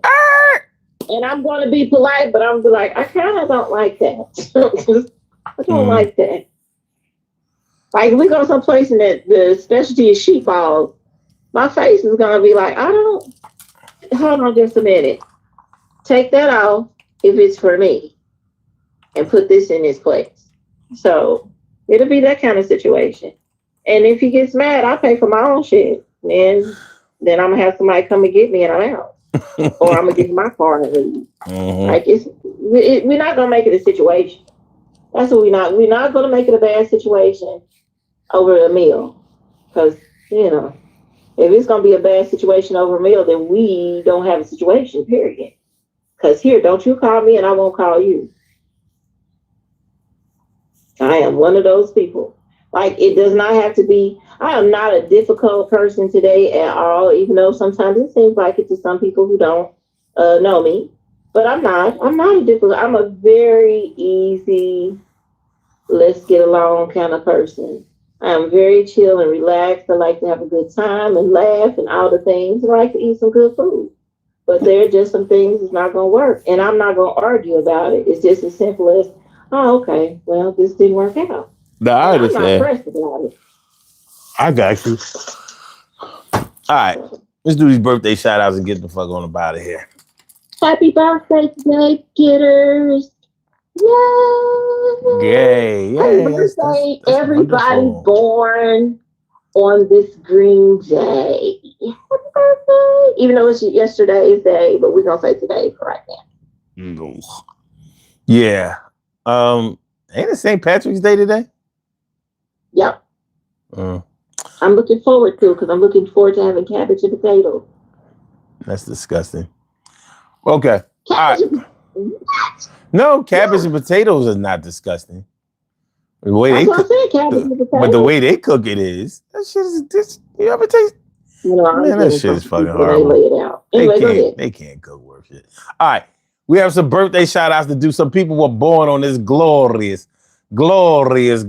And I'm gonna be polite, but I'm like, I kind of don't like that. I don't like that. Like, if we go someplace and the specialty is sheep balls, my face is gonna be like, hold on just a minute. Take that off if it's for me, and put this in its place. So it'll be that kind of situation. And if he gets mad, I pay for my own shit. And then I'm gonna have somebody come and get me and I'm out. Or I'm gonna give my car and leave. Mm-hmm. Like we're not gonna make it a situation. That's what we're not gonna make it a bad situation over a meal. Because, if it's gonna be a bad situation over a meal, then we don't have a situation, period. Because here, don't you call me and I won't call you. I am one of those people. Like, it does not have to be, I am not a difficult person today at all, even though sometimes it seems like it to some people who don't know me. But I'm not a difficult, I'm a very easy, let's get along kind of person. I'm very chill and relaxed. I like to have a good time and laugh and all the things. I like to eat some good food. But there are just some things that's not going to work. And I'm not going to argue about it. It's just as simple as, oh, okay, well, this didn't work out. No, I understand. I'm not pressed about it. I got you. All right, let's do these birthday shout outs and get the fuck on about it here. Happy birthday today, getters. Yay. Yay. Happy birthday, everybody wonderful. Born on this green day. Happy birthday. Even though it's yesterday's day, but we're going to say today for right now. No. Yeah. Ain't it St. Patrick's Day today? Yep. I'm looking forward to it because I'm looking forward to having cabbage and potatoes. That's disgusting. Okay. All right. Cabbage and No, cabbage yeah, and potatoes is not disgusting. The way that's they what I cook, said. Cabbage and but the potatoes. way they cook it is that shit is this. You ever taste? You know, I'm Man, that getting shit from is the fucking people they lay horrible. it out. Anyway, go ahead. They can't cook worth shit. All right, we have some birthday shout outs to do. Some people were born on this glorious, glorious.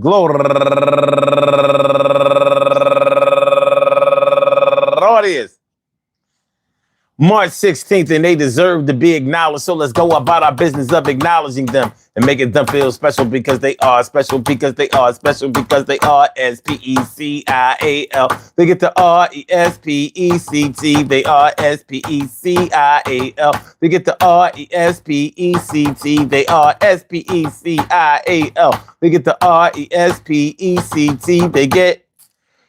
March 16th, and they deserve to be acknowledged. So let's go about our business of acknowledging them and making them feel special because they are special, because they are special, because they are SPECIAL. They get the RESPECT. They are SPECIAL. They get the RESPECT. They are SPECIAL. They get the RESPECT. They get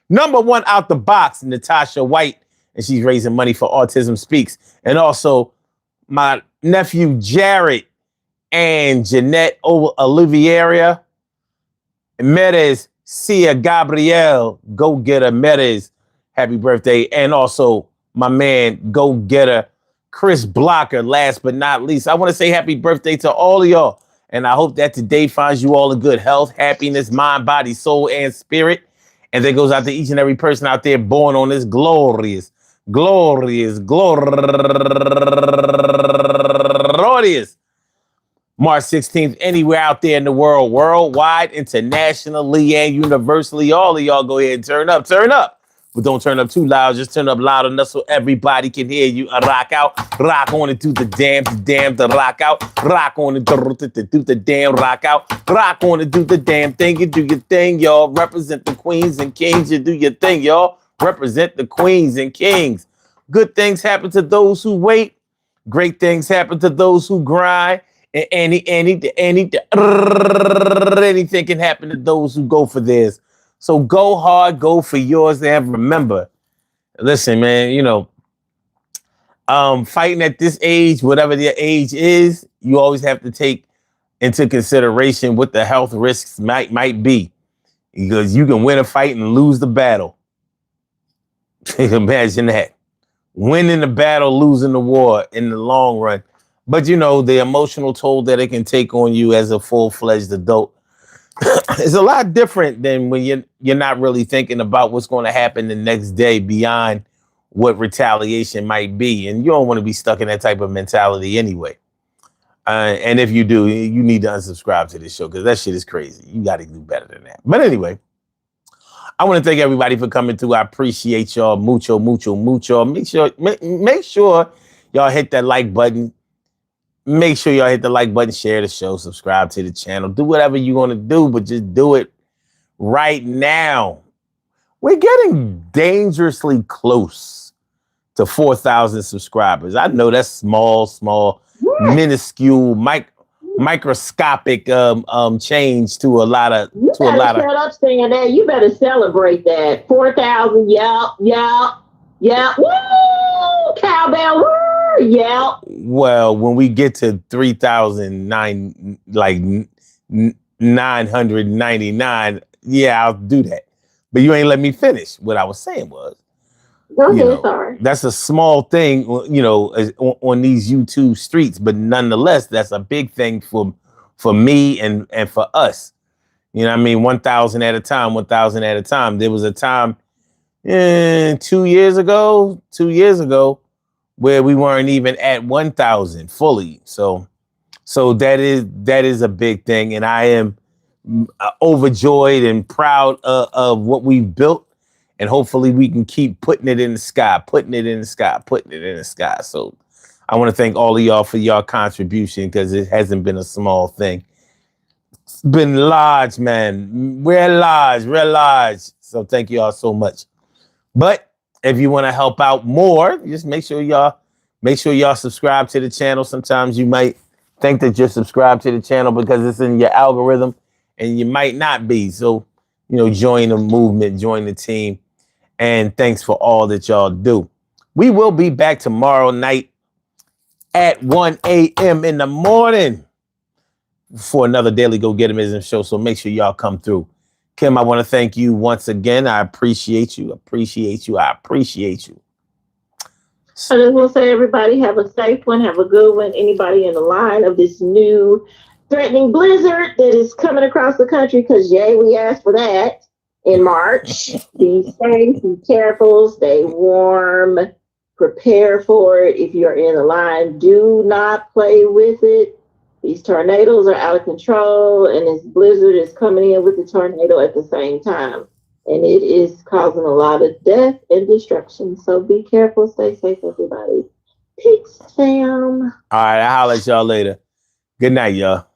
number one out the box, Natasha White. And she's raising money for Autism Speaks. And also my nephew Jared and Jeanette Oliviera, Merez Cia Gabriel, go getter Merez, happy birthday. And also my man, go getter Chris Blocker, last but not least. I want to say happy birthday to all of y'all. And I hope that today finds you all in good health, happiness, mind, body, soul, and spirit. And that goes out to each and every person out there born on this glorious March 16th, anywhere out there in the world, worldwide, internationally, and universally. All of y'all go ahead and turn up. But don't turn up too loud. Just turn up loud enough so everybody can hear you. Rock out, rock on and do the damn, the rock out. Rock on and do the damn, rock out. Rock on and do the damn thing. You do your thing, y'all. Represent the queens and kings. You do your thing, y'all. Represent the queens and kings. Good things happen to those who wait. Great things happen to those who grind. And anything can happen to those who go for theirs. So go hard, go for yours, and remember, listen, man, you know, fighting at this age, whatever their age is, you always have to take into consideration what the health risks might be. Because you can win a fight and lose the battle. Imagine that. Winning the battle, losing the war in the long run. But, you know, the emotional toll that it can take on you as a full-fledged adult is a lot different than when you're not really thinking about what's going to happen the next day beyond what retaliation might be. And you don't want to be stuck in that type of mentality anyway. And if you do, you need to unsubscribe to this show because that shit is crazy. You got to do better than that. But anyway, I want to thank everybody for coming through. I appreciate y'all. Mucho, mucho, mucho. Make sure y'all hit that like button. Make sure y'all hit the like button, share the show, subscribe to the channel. Do whatever you're going to do, but just do it right now. We're getting dangerously close to 4,000 subscribers. I know that's small, minuscule, microscopic change to a lot of. You better shut up saying that. You better celebrate that. 4,000. Yeah. Woo! Cowbell. Woo! Yeah. Well, when we get to 3,999, yeah, I'll do that. But you ain't let me finish. What I was saying was, sorry. That's a small thing, you know, on these YouTube streets, but nonetheless, that's a big thing for me and for us. You know what I mean? 1,000 at a time. There was a time 2 years ago, where we weren't even at 1,000 fully. So that is a big thing. And I am overjoyed and proud of what we've built. And hopefully we can keep putting it in the sky. So I want to thank all of y'all for your contribution because it hasn't been a small thing. It's been large, man. We're large. So thank you all so much. But if you want to help out more, just make sure y'all subscribe to the channel. Sometimes you might think that you're subscribed to the channel because it's in your algorithm and you might not be. So, you know, join the movement, join the team. And thanks for all that y'all do. We will be back tomorrow night at 1 a.m. in the morning for another Daily Go Getimism show. So make sure y'all come through. Kim, I want to thank you once again. I appreciate you. Appreciate you. I appreciate you. I just want to say, everybody, have a safe one, have a good one. Anybody in the line of this new threatening blizzard that is coming across the country, because yay, we asked for that in March. Be safe, be careful, stay warm, prepare for it. If you're in the line, do not play with it. These tornadoes are out of control, and this blizzard is coming in with the tornado at the same time. And it is causing a lot of death and destruction. So be careful, stay safe, everybody. Peace, fam. All right, I'll holler at y'all later. Good night, y'all.